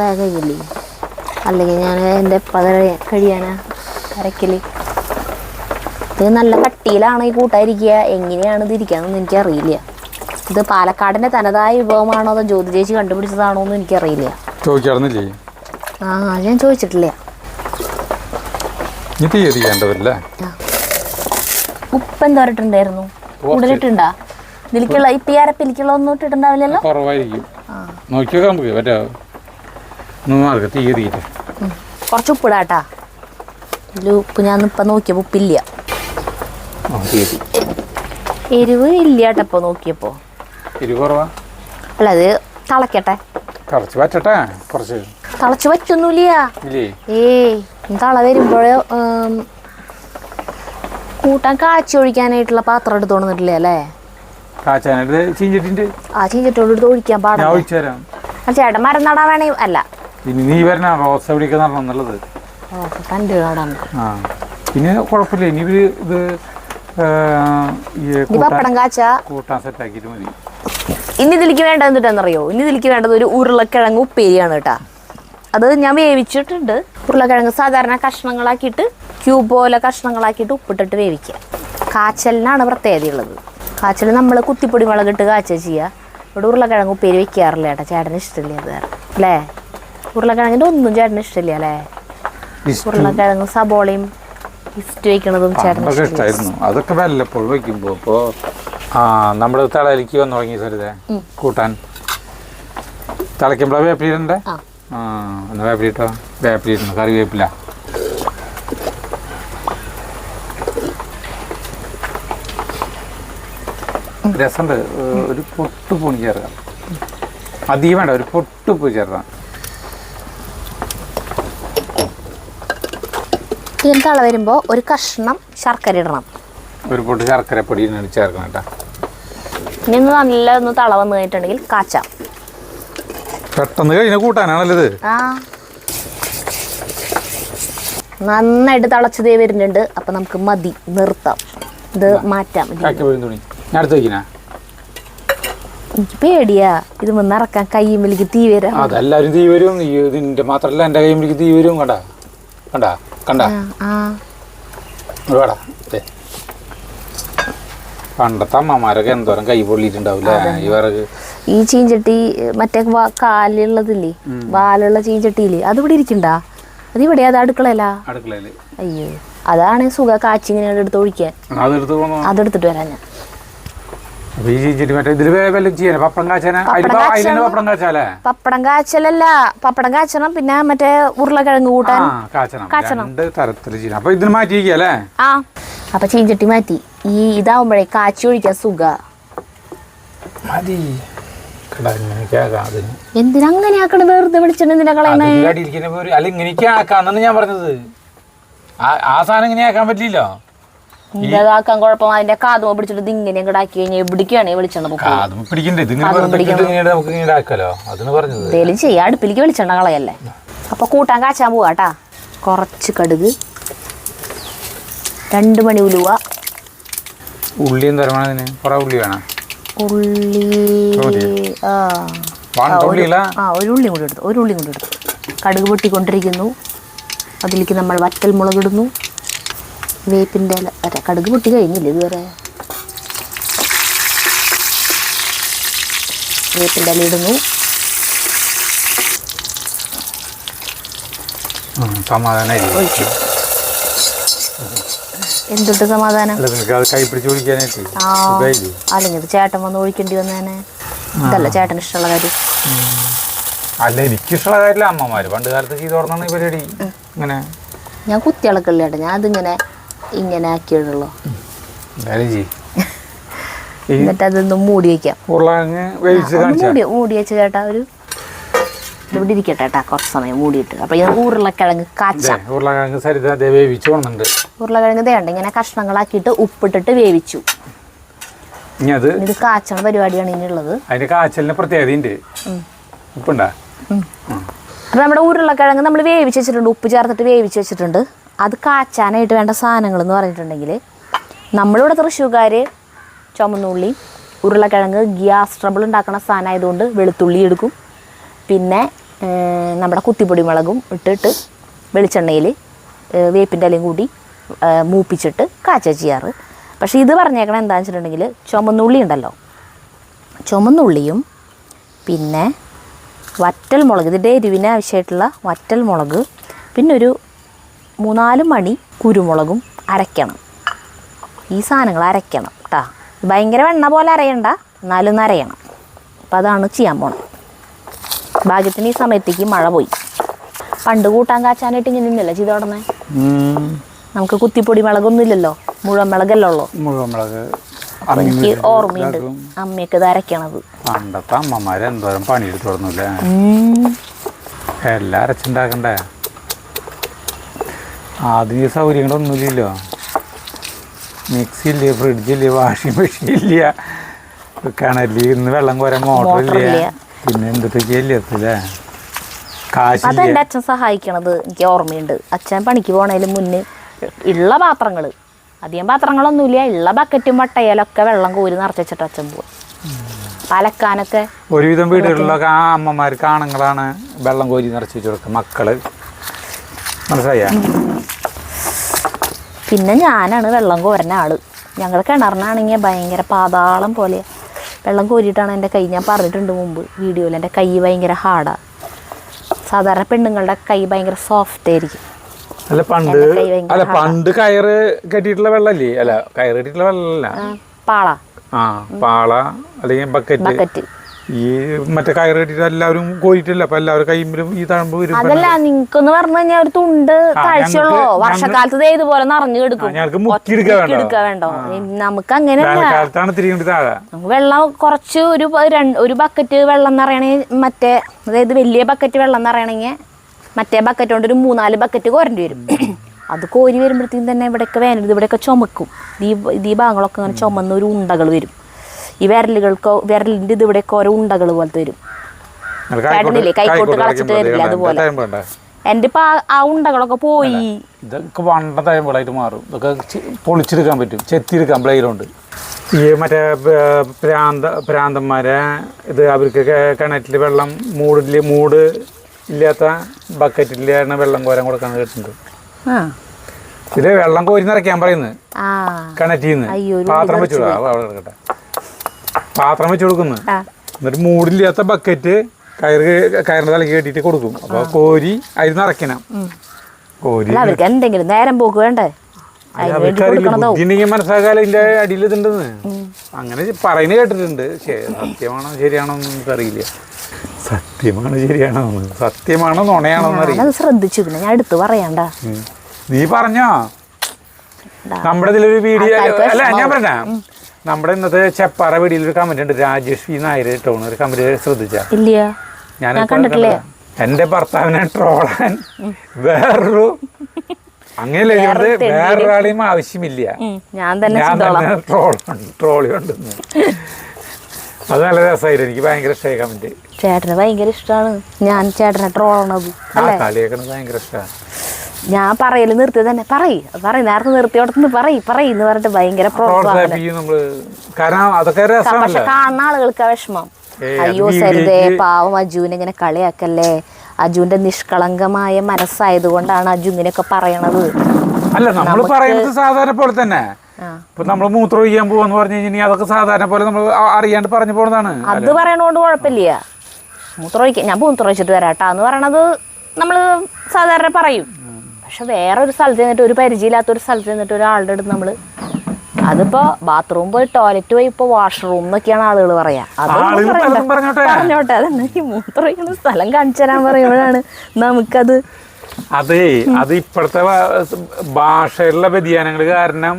വേഗം കഴിയില്ലേ? അല്ലെങ്കിൽ ഞാൻ എൻ്റെ കഴിയാനാ അരക്കല്. ഇത് നല്ല കട്ടിയിലാണ് ഈ കൂട്ടായിരിക്കുക. എങ്ങനെയാണ് ഇത് ഇരിക്കാന്നൊന്നും എനിക്കറിയില്ല. ഇത് പാലക്കാടിൻ്റെ തനതായ വിഭവമാണോ അതോ ജ്യോതി ചേച്ചി കണ്ടുപിടിച്ചതാണോ എന്ന് എനിക്കറിയില്ല. ചോദിക്കാറുന്നില്ലേ? ഞാൻ ചോദിച്ചിട്ടില്ല. ഉപ്പ് എന്തോരട്ടുണ്ടായിരുന്നു? കൂടുതലിട്ടുണ്ടാ? ഇതിലേക്കുള്ള ഇപ്പം ഈ അരപ്പിലേക്കുള്ള ഒന്നും ഇട്ടിട്ടുണ്ടാവില്ലല്ലോ. കുറവായിരിക്കും. നോക്കിയൊക്കെ നമുക്ക് കുറച്ച് ഉപ്പിടാട്ടാ. ഇതിൽ ഉപ്പ് ഞാൻ ഇപ്പം നോക്കിയപ്പോൾ ഉപ്പില്ല. എരിവ് ഇല്ല കേട്ടോ. ഇപ്പോൾ നോക്കിയപ്പോൾ എരിവ് കുറവാ. അല്ല, അത് തിളക്കട്ടെ. തിളച്ച് പറ്റൊന്നുമില്ല. തള വരുമ്പോഴേ കൂട്ടാൻ കാച്ചി ഒഴിക്കാനായിട്ടുള്ള പാത്രം എടുത്തോണ്ടില്ലേ അല്ലേ? ചീഞ്ചട്ടിയോട് എടുത്ത് ഒഴിക്കാൻ പാടില്ല. ചേട്ടൻ മരം നടാൻ വേണേ. അല്ല, പിന്നെ കുഴപ്പമില്ല. ഇനി ഇത് പപ്പടം കാച്ച കൂട്ടാൻ സെറ്റാക്കിയിട്ട് മതി. ഇനി ഇതിലേക്ക് വേണ്ടത് എന്തിട്ടാന്നറിയോ? ഇനി ഇതിലേക്ക് വേണ്ടത് ഒരു ഉരുളക്കിഴങ്ങ് ഉപ്പേരിയാണ് കേട്ടാ. അത് ഞാൻ വേവിച്ചിട്ടുണ്ട്. ഉരുളക്കിഴങ്ങ് സാധാരണ കഷ്ണങ്ങളാക്കിയിട്ട് ക്യൂബ് പോലെ കഷ്ണങ്ങളാക്കിയിട്ട് ഉപ്പിട്ടിട്ട് വേവിക്കുക. കാച്ചലിനാണ് പ്രത്യേകതയുള്ളത്. കാച്ചൽ നമ്മൾ കുത്തിപ്പൊടി മുളകിട്ട് കാച്ച ചെയ്യുക. ഇവിടെ ഉരുളക്കിഴങ്ങ് ഉപ്പേരി വെക്കാറില്ല ചേട്ടാ. ചേട്ടന് ഇഷ്ടമില്ല അത് വേറെ അല്ലേ? ഉരുളക്കിഴങ്ങിൻ്റെ ഒന്നും ചേട്ടന് ഇഷ്ടമില്ല അല്ലേ? ഉരുളക്കിഴങ്ങ് സബോളയും ഇസ്റ്റ് വയ്ക്കണതും ചേട്ടന് ഇഷ്ടമായിരുന്നു. അതൊക്കെ വല്ലപ്പോഴും വയ്ക്കുമ്പോൾ ഇപ്പോൾ നമ്മൾ തിളയിലേക്ക് വന്നു തുടങ്ങി സരിതേ കൂട്ടാൻ. തിളയ്ക്കുമ്പോഴാണ് വേപ്പിലിടണ്ടേ? എന്നാ വേപ്പിലിട്ടോ. വേപ്പിലിരുന്നു കറിവേപ്പില. രസമുണ്ട്. ഒരു പൊട്ട് പൂണി ചേർക്കാം. അധികം വേണ്ട, ഒരു പൊട്ട് പൂ ചേർക്കാം. തള വരുമ്പോൾ ഒരു കഷ്ണം ശർക്കര ഇടണം. ഒരു പൊട്ട് ശർക്കര പൊടി ചേർക്കണം കേട്ടോ. ഇനി നല്ല ഒന്ന് തള വന്നു കഴിഞ്ഞിട്ടുണ്ടെങ്കിൽ കാച്ചാം. പെട്ടെന്ന് കഴിഞ്ഞ കൂട്ടാനാണല്ലത്. നന്നായിട്ട് തിളച്ചതേ വരുന്നുണ്ട്. അപ്പൊ നമുക്ക് മതി, നിർത്താം. ഇത് മാറ്റാം. എനിക്ക് പേടിയാ ഇത് ഇറക്കാൻ. കയ്യുമ്പിലേക്ക് തീ വരാം. അതെല്ലാരും തീ വരും. ഇതിന്റെ മാത്രല്ല എന്റെ കയ്യുമ്പിലേക്ക് തീ വരും. കണ്ടാ കണ്ടാ കണ്ടാ പണ്ടത്തെ അമ്മമാരൊക്കെ എന്തോരം കൈ പൊള്ളിയിട്ടുണ്ടാവില്ലേ ഈ വിറക്. ഈ ചീഞ്ചട്ടി മറ്റേ കാലുള്ളതില്ലേ, വാലുള്ള ചീഞ്ചട്ടിയില് അത് ഇവിടെ ഇരിക്കണ്ടാ? അത് ഇവിടെ അത് അടുക്കളയില്ല. അയ്യോ, അതാണ് സുഖ കാച്ചി ഇങ്ങനെ എടുത്ത് ഒഴിക്കാൻ. അതെടുത്തിട്ട് വരാൻ ഞാൻ. പപ്പടം കാച്ചലല്ല, പപ്പടം കാച്ചണം, പിന്നെ മറ്റേ ഉരുളക്കിഴങ്ങ് കൂട്ടാൻ കാച്ചണം. ആ, അപ്പൊ ചീഞ്ചട്ടി മാറ്റി. ഈ ഇതാവുമ്പോഴേ കാച്ചി ഒഴിക്കാൻ സുഖ. എന്തിനാ അങ്ങനെ ആക്കണ? വെറുതെ വെളിച്ചെണ്ണ എന്തിനാ കളയണേ? ഞാൻ പറഞ്ഞത് ആ സാധനം ഇങ്ങനെ ആക്കാൻ പറ്റില്ലല്ലോ. ഇതാക്കാൻ കുഴപ്പം. അതിന്റെ കാതുമ പിടിച്ചിട്ട് ഇത് ഇങ്ങനെ ഇങ്ങോട്ടാക്കി കഴിഞ്ഞാൽ എവിടേക്കാണ് വെളിച്ചെണ്ണ എന്തേലും ചെയ്യാം. അടുപ്പിലേക്ക് വെളിച്ചെണ്ണ കളയല്ലേ. അപ്പൊ കൂട്ടാൻ കാച്ചാൻ പോവാട്ടാ. കുറച്ച് കടുക്, 2 മണി ഉലുവ, ഉള്ളിയും തരമാണ്. ഉള്ളി ഒരു ഉള്ളി കൂടി എടുത്തു. കടുക് പൊട്ടിക്കൊണ്ടിരിക്കുന്നു. അതിലേക്ക് നമ്മൾ വറ്റൽ മുളക് ഇടുന്നു. വേപ്പിൻ്റെ ഇല. കടുക് പൊട്ടി കഴിഞ്ഞില്ലേ ഇതുവരെ? വേപ്പിൻ്റെ ഇല ഇടുന്നു. എന്തൊട്ട് സമാധാനം? അല്ലെങ്കിൽ ചേട്ടൻ വന്ന് ഒഴിക്കേണ്ടി വന്നേനെ. ഇതല്ല ചേട്ടൻ ഇഷ്ടമുള്ള കാര്യം. അല്ല, എനിക്കിഷ്ടമുള്ള കാര്യമില്ല. അമ്മമാര് പണ്ട് കാലത്ത് ചെയ്ത് തുറന്നാണ് ഈ പരിപാടി. ഇങ്ങനെ ഞാൻ കുത്തിളക്കല്ല ചേട്ടാ, ഞാൻ അതിങ്ങനെ ഇങ്ങനെ ആക്കിയുള്ളൂ. എന്നിട്ട് അതൊന്നും മൂടി വയ്ക്കാം. മൂടി വെച്ച് ചേട്ടാ ഒരു ഇവിടെ ഇരിക്കട്ടെ കേട്ടാ, കുറച്ച് സമയം മൂടിയിട്ട്. അപ്പൊ ഞാൻ ഉരുളക്കിഴങ്ങ് കാച്ചാം. ഉരുളക്കിഴങ്ങ് വേണ്ട ഇങ്ങനെ കഷ്ണങ്ങളാക്കിയിട്ട് ഉപ്പിട്ടിട്ട് വേവിച്ചു. ഇത് കാച്ചണ പരിപാടിയാണ് ഇനിയുള്ളത്. അപ്പൊ നമ്മുടെ ഉരുളക്കിഴങ്ങ് നമ്മൾ വേവിച്ച് വെച്ചിട്ടുണ്ട്, ഉപ്പ് ചേർത്തിട്ട് വേവിച്ച് വെച്ചിട്ടുണ്ട്. അത് കാച്ചാനായിട്ട് വേണ്ട സാധനങ്ങൾ എന്ന് പറഞ്ഞിട്ടുണ്ടെങ്കിൽ, നമ്മളിവിടെ തൃശ്ശൂർക്കാർ ചുമന്നുള്ളി, ഉരുളക്കിഴങ്ങ് ഗ്യാസ് ട്രബിൾ ഉണ്ടാക്കുന്ന സാധനമായതുകൊണ്ട് വെളുത്തുള്ളി എടുക്കും. പിന്നെ നമ്മുടെ കുത്തിപ്പൊടി മുളകും ഇട്ടിട്ട് വെളിച്ചെണ്ണയിൽ വേപ്പിൻ്റെ ഇലയും കൂടി മൂപ്പിച്ചിട്ട് കാച്ച ചെയ്യാറ്. പക്ഷേ ഇത് പറഞ്ഞേക്കണം എന്താണെന്ന് വെച്ചിട്ടുണ്ടെങ്കിൽ, ചുമന്നുള്ളി ഉണ്ടല്ലോ, ചുമന്നുള്ളിയും പിന്നെ വറ്റൽ മുളക്, ഇതിൻ്റെ എരിവിന് ആവശ്യമായിട്ടുള്ള വറ്റൽ മുളക്, പിന്നെ ഒരു 3-4 മണി കുരുമുളകും അരയ്ക്കണം. ഈ സാധനങ്ങൾ അരയ്ക്കണം കേട്ടോ. ഭയങ്കര വെണ്ണ പോലെ അരയണ്ട, എന്നാലും ഒന്ന് അരയണം. അപ്പം അതാണ് ചെയ്യാൻ പോണത്. ഭാഗ്യത്തിന് ഈ സമയത്തേക്ക് മഴ പോയി. പണ്ട് കൂട്ടാൻ കാച്ചാനായിട്ട് ഇങ്ങനെ ഇന്നല്ല ചെയ്ത് തുടങ്ങേ. നമുക്ക് കുത്തിപ്പൊടി മുളകൊന്നും ഇല്ലല്ലോ, മുഴുവൻ മുളകല്ലേ ഉള്ളൂ. അപ്പൊ എനിക്ക് ഓർമ്മയുണ്ട് അമ്മയൊക്കെ ഇത് അരയ്ക്കണത്. പണ്ടത്തെ അമ്മമാര് എന്തോരം പണിയെടുത്ത് തുടങ്ങൂല്ലേ, എല്ലാം അരച്ചുണ്ടാക്കണ്ടേ. ആദ്യം ഈ സൗകര്യങ്ങളൊന്നുമില്ലല്ലോ. മിക്സി ഇല്ല, ഫ്രിഡ്ജില്ല, വാഷിംഗ് മെഷീൻ ഇല്ല, കിണറിൽ ഇന്ന് വെള്ളം കോരാൻ മോട്ടറില്ല, പിന്നെ എന്തൊക്കെയല്ലേ കാശ്. അതെൻ്റെ അച്ഛൻ സഹായിക്കണത് എനിക്ക് ഓർമ്മയുണ്ട്. അച്ഛൻ പണിക്ക് പോണതിന് മുന്നേ ഉള്ള പാത്രങ്ങൾ, അധികം പാത്രങ്ങളൊന്നുമില്ല, ഉള്ള ബക്കറ്റും വട്ടയിലൊക്കെ വെള്ളം കോരി നിറച്ച് വെച്ചിട്ട് അച്ഛൻ പോകും. അലക്കാനൊക്കെ ഒരുവിധം വീടുകളിലൊക്കെ ആ അമ്മമാർക്ക് ആണുങ്ങളാണ് വെള്ളം കോരി നിറച്ച് വെച്ച് കൊടുക്കുക, മക്കള്. മനസ്സിലായ? പിന്നെ ഞാനാണ് വെള്ളം കോരുന്ന ആള്. ഞങ്ങളുടെ കിണറിനാണെങ്കിൽ ഭയങ്കര പാതാളം പോലെ വെള്ളം കോരിയിട്ടാണ് എൻ്റെ കൈ. ഞാൻ പറഞ്ഞിട്ടുണ്ട് മുമ്പ് വീഡിയോയിൽ, എൻ്റെ കൈ ഭയങ്കര ഹാർഡാണ്. സാധാരണ പെണ്ണുങ്ങളുടെ കൈ ഭയങ്കര സോഫ്റ്റ് ആയിരിക്കും. പണ്ട് കയറ് കെട്ടിയിട്ടുള്ള വെള്ളല്ലേ? അല്ല, കയറ് കെട്ടിയിട്ടുള്ള വെള്ളമല്ല, പാള. പാള അല്ലെങ്കിൽ ബക്കറ്റ്. ഈ മറ്റേ കയറ് കെട്ടിട്ട് എല്ലാവരും കോരിട്ടില്ല. അപ്പൊ എല്ലാവരും കൈമ്പിലും ഈ തഴമ്പ് വരും. അതല്ല, നിങ്ങൾക്കെന്ന് പറഞ്ഞു കഴിഞ്ഞാൽ ഒരു തുണ്ട് താഴ്ചയുള്ളോ, വർഷക്കാലത്ത് ഇതുപോലെ നിറഞ്ഞു കിടക്കും. എടുക്കാൻ വേണ്ടോ? നമുക്ക് അങ്ങനെ വെള്ളം കുറച്ച് ഒരു ബക്കറ്റ് വെള്ളം നിറയണെങ്കിൽ മറ്റേ, അതായത് വലിയ ബക്കറ്റ് വെള്ളം നിറയണമെങ്കിൽ മറ്റേ ബക്കറ്റ് കൊണ്ട് ഒരു 3-4 ബക്കറ്റ് കോരേണ്ടി വരും. അത് കോരി വരുമ്പോഴത്തേക്കും തന്നെ ഇവിടെയൊക്കെ വേനൽ ഇവിടെയൊക്കെ ചുമക്കും. ഈ ഭാഗങ്ങളൊക്കെ അങ്ങനെ ചുമന്ന ഒരു ഉണ്ടകൾ വരും. ഈ വിരലിൻ്റെ ഇത് ഇവിടെയൊക്കെ ഓരോ ഉണ്ടകൾ പോലത്തെ വരും. ചേട്ടനില്ലേ കൈക്കോട്ട് കളച്ചിട്ട് വരില്ല, അതുപോലെ എൻ്റെ ഇപ്പം ആ ഉണ്ടകളൊക്കെ പോയി. ഇതൊക്കെ വണ്ട തയമ്പളായിട്ട് മാറും. ഇതൊക്കെ പൊളിച്ചെടുക്കാൻ പറ്റും, ചെത്തിയെടുക്കാം ബ്ലേഡുണ്ട്. ഈ മറ്റേ പ്രാന്തന്മാരെ ഇത് അവർക്ക് കിണറ്റിൽ വെള്ളം മൂട് ഇല്ലാത്ത ബക്കറ്റിലാണ് വെള്ളം കോരാൻ കൊടുക്കാൻ കേട്ടിട്ടുണ്ട്. ഇത് വെള്ളം കോരി നിറയ്ക്കാൻ പറയുന്നത് കിണറ്റിൽ നിന്ന് പാത്രം വെച്ചു, അവിടെ കിടക്കട്ടെ, പാത്രം വെച്ച് കൊടുക്കുന്നു. എന്നിട്ട് മൂടില്ലാത്ത ബക്കറ്റ് കയറിന്റെ തലക്ക് കെട്ടിയിട്ട് കൊടുക്കും. അപ്പൊ കോരി അതിൽ നിറയ്ക്കണം. കോരി അവർക്ക് എന്തെങ്കിലും നേരം പോക്ക് വേണ്ടേ? മനസ്സിലാക്കാലോ ഇതിന്റെ അടിയിൽ ഇതുണ്ടെന്ന് അങ്ങനെ പറയുന്നത് കേട്ടിട്ടുണ്ട്. സത്യമാണോ ശരിയാണോ എന്ന് നമുക്കറിയില്ല. സത്യമാണോ ശരിയാണോ സത്യമാണോ നുണയാണോ എന്നറിയില്ല. ശ്രദ്ധിച്ചു പിന്നെ ഞാൻ എടുത്തു പറയണ്ട. നീ പറഞ്ഞോ നമ്മുടെ ഇതിലൊരു വീഡിയോ അല്ല ഞാൻ പറഞ്ഞ നമ്മുടെ ഇന്നത്തെ ചെപ്പാറ വീഡിയോയിൽ ഒരു കമന്റ് ഉണ്ട്. രാജേഷ് വി നായർ ഇട്ടോണ് ഒരു കമന്റ് ശ്രദ്ധിച്ചാ? ഇല്ല, ഞാൻ എന്റെ ഭർത്താവിനെ ട്രോളാൻ വേറൊരു അങ്ങനെയല്ലേ വേറൊരാളെയും ആവശ്യമില്ല, ഞാൻ തന്നെ ട്രോളി കൊണ്ടുവന്നു. അത് നല്ല രസമായിരുന്നു. എനിക്ക് ഭയങ്കര ഇഷ്ടമായി കമന്റ്. ചേട്ടന് ഭയങ്കര ഇഷ്ടമാണ് ഞാൻ ചേട്ടനെ ട്രോളണത്. കളിയാക്കണത് ഭയങ്കര ഇഷ്ടമാണ്. ഞാൻ പറയല് നിർത്തി തന്നെ പറയും നേരത്തെ നിർത്തിയോടത്തുനിന്ന് പറയെന്ന് പറഞ്ഞിട്ട് ഭയങ്കര പക്ഷെ കാണുന്ന ആളുകൾക്ക് വിഷമം. അയ്യോ സരിതേ പാവം അജുവിനെ ഇങ്ങനെ കളിയാക്കല്ലേ, അജുവിന്റെ നിഷ്കളങ്കമായ മനസ്സായത് കൊണ്ടാണ് അജു ഇങ്ങനെയൊക്കെ പറയണത്. അല്ല നമ്മൾ പറയുന്നത് സാധാരണ പോലെ തന്നെ. ഇപ്പൊ നമ്മള് മൂത്രം ഒഴിയാൻ പോവാന്ന് പറഞ്ഞു കഴിഞ്ഞാൽ അതൊക്കെ സാധാരണ പോലെ നമ്മൾ അറിയാണ്ട് പറഞ്ഞു പോണതാണ്. അത് പറയണോണ്ട് കുഴപ്പമില്ല. ഞാൻ മൂത്രം ഒഴിച്ചിട്ട് വരാട്ടാ എന്ന് പറയണത് നമ്മള് സാധാരണ പറയും. പക്ഷെ വേറൊരു സ്ഥലത്ത് നിന്നിട്ട് ഒരു പരിചയമില്ലാത്തൊരു സ്ഥലത്ത് നിന്നിട്ട് ഒരാളുടെ അടുത്ത് നമ്മള് അതിപ്പോ ബാത്റൂം പോയി ടോയ്ലറ്റ് പോയി ഇപ്പൊ വാഷ്റൂം എന്നൊക്കെയാണ് ആളുകൾ പറയാ. പറഞ്ഞോട്ടെ അതന്നെ ഈ മൂത്രമൊഴിക്കുന്ന സ്ഥലം കാണിച്ചു തരാൻ പറയുമ്പോഴാണ് നമുക്കത്. അതെ, അത് ഇപ്പോഴത്തെ ഭാഷയിലുള്ള വ്യതിയാനങ്ങൾ കാരണം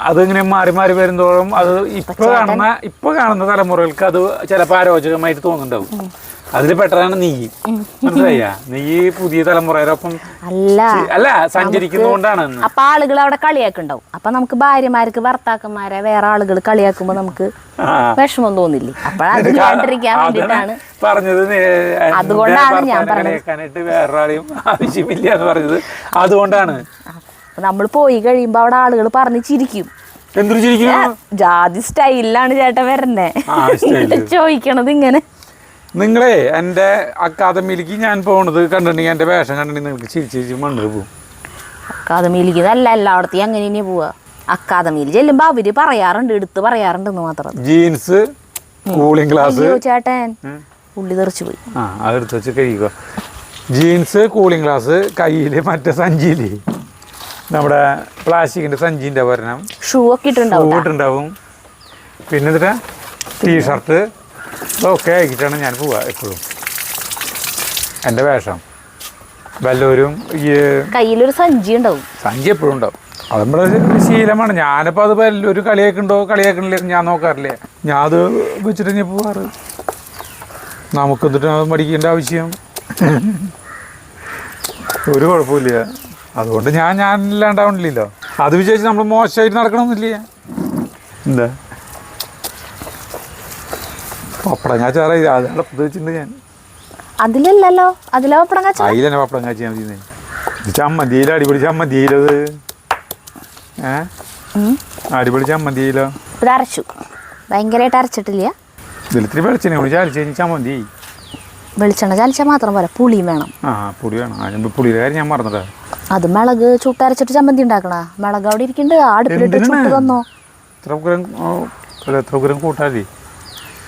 അതിങ്ങനെ മാറി മാറി വരുന്നതോറും അത് ഇപ്പൊ കാണുന്ന തലമുറകൾക്ക് അത് ചിലപ്പോൾ അരോചകമായിട്ട് തോന്നുന്നുണ്ടാവും. അതിൽ പെട്ടതാണ് നീ. മനസ്സിലായ? നീ പുതിയ തലമുറയോടൊപ്പം അല്ല സഞ്ചരിക്കുന്നതുകൊണ്ടാണ്. അപ്പൊ ആളുകൾ അവിടെ കളിയാക്കുണ്ടാവും. അപ്പൊ നമുക്ക് ഭാര്യമാർക്ക് ഭർത്താക്കന്മാരെ വേറെ ആളുകൾ കളിയാക്കുമ്പോ നമുക്ക് വിഷമം തോന്നില്ലേ? അപ്പോഴത് കണ്ടിരിക്കാൻ വേണ്ടിട്ടാണ് പറഞ്ഞത്. അതുകൊണ്ടാണ് ഞാൻ പറഞ്ഞത് വേറൊരാളെയും ആവശ്യമില്ല എന്ന് പറഞ്ഞത് അതുകൊണ്ടാണ്. നമ്മൾ പോയി കഴിയുമ്പോ അവിടെ ആളുകൾ പറഞ്ഞ് ചിരിക്കും. എന്തൊരു ചിരിക്കും? ജാതി സ്റ്റൈലിലാണ് ചേട്ടൻ വരണേ ചോദിക്കണത് ഇങ്ങനെ. നിങ്ങളെ എൻ്റെ അക്കാദമിയിലേക്ക് ഞാൻ പോണത് കണ്ടിട്ടുണ്ടെങ്കിൽ എൻ്റെ വേഷം കണ്ടിട്ടുണ്ടെങ്കിൽ നിങ്ങൾക്ക് ചിരിച്ച് മണ്ണിൽ പോകും. അക്കാദമിയിലേക്ക് നല്ല എല്ലായിടത്തും അങ്ങനെ തന്നെ പോവാ. അക്കാദമിയിൽ ചെല്ലുമ്പോ അവര് പറയാറുണ്ട്, എടുത്ത് പറയാറുണ്ടെന്ന് മാത്രം. Jeans, cooling glass. ചേട്ടൻ ഉള്ളി തെറിച്ചു പോയി. അതെടുത്ത് വെച്ച് കഴിയുക. ജീൻസ്, കൂളിംഗ് ഗ്ലാസ്, കയ്യിൽ മറ്റേ സഞ്ചിയില് നമ്മുടെ പ്ലാസ്റ്റിക്കിന്റെ സഞ്ചിന്റെ ഒരെണ്ണം, ഷൂ ഒക്കെ ഇട്ടുണ്ടാവും. പിന്നെ എന്നിട്ട് ടീഷർട്ട് ഇതൊക്കെ ആക്കിയിട്ടാണ് ഞാൻ പോവുക എപ്പോഴും. എൻ്റെ വേഷം വല്ലവരും ഈ കയ്യിലൊരു സഞ്ചി ഉണ്ടാവും. സഞ്ചി എപ്പോഴും ഉണ്ടാവും. അത് നമ്മുടെ ശീലമാണ്. ഞാനിപ്പോൾ അത് വല്ലൊരു കളിയാക്കണില്ല ഞാൻ നോക്കാറില്ലേ. ഞാൻ അത് വെച്ചിട്ട് ഞാൻ പോവാറ്. നമുക്ക് എന്നിട്ട് മടിക്കേണ്ട ആവശ്യം ഒരു കുഴപ്പമില്ല. അതുകൊണ്ട് ഞാനില്ലാണ്ടാവണില്ലല്ലോ. അത് വിചാരിച്ച് നമ്മൾ മോശമായിട്ട് നടക്കണമെന്നില്ല. എന്താ പപ്പടം കാച്ചാറ് അതടുപ്പത്ത് വെച്ചിട്ടുണ്ട് ഞാൻ. അതിലല്ലോ അതിലെ പപ്പടം കാച്ച അതിലെന്നെ പപ്പടം കാച്ചാൽ മതി. ചമ്മന്തിയിലോ അടിപൊളി ചമ്മന്തിയിലത് അടിപൊളി ചമ്മന്തിയിലോ ഇത് അരച്ചു. ഭയങ്കരമായിട്ട് അരച്ചിട്ടില്ല. ഇതിലിത്തിരി വെളിച്ചെണ്ണ കൂടി ചാലിച്ച് കഴിഞ്ഞ് ചമ്മന്തി. വെളിച്ചെണ്ണ ചാലിച്ചാൽ മാത്രം പോലെ പുളിയും വേണം. പുളി വേണം. അതിന് പുളിയുടെ കാര്യം ഞാൻ മറന്നിട്ടാ. അത് മിളക് ചുട്ടരച്ചിട്ട് ചമ്മന്തി ഉണ്ടാക്കണ. മിളക് അവിടെ ഇരിക്കുന്നുണ്ട്, അടുപ്പിലിട്ട് ചുട്ട് തന്നോ. എത്ര ഉഗ്രം കൂട്ടാതി.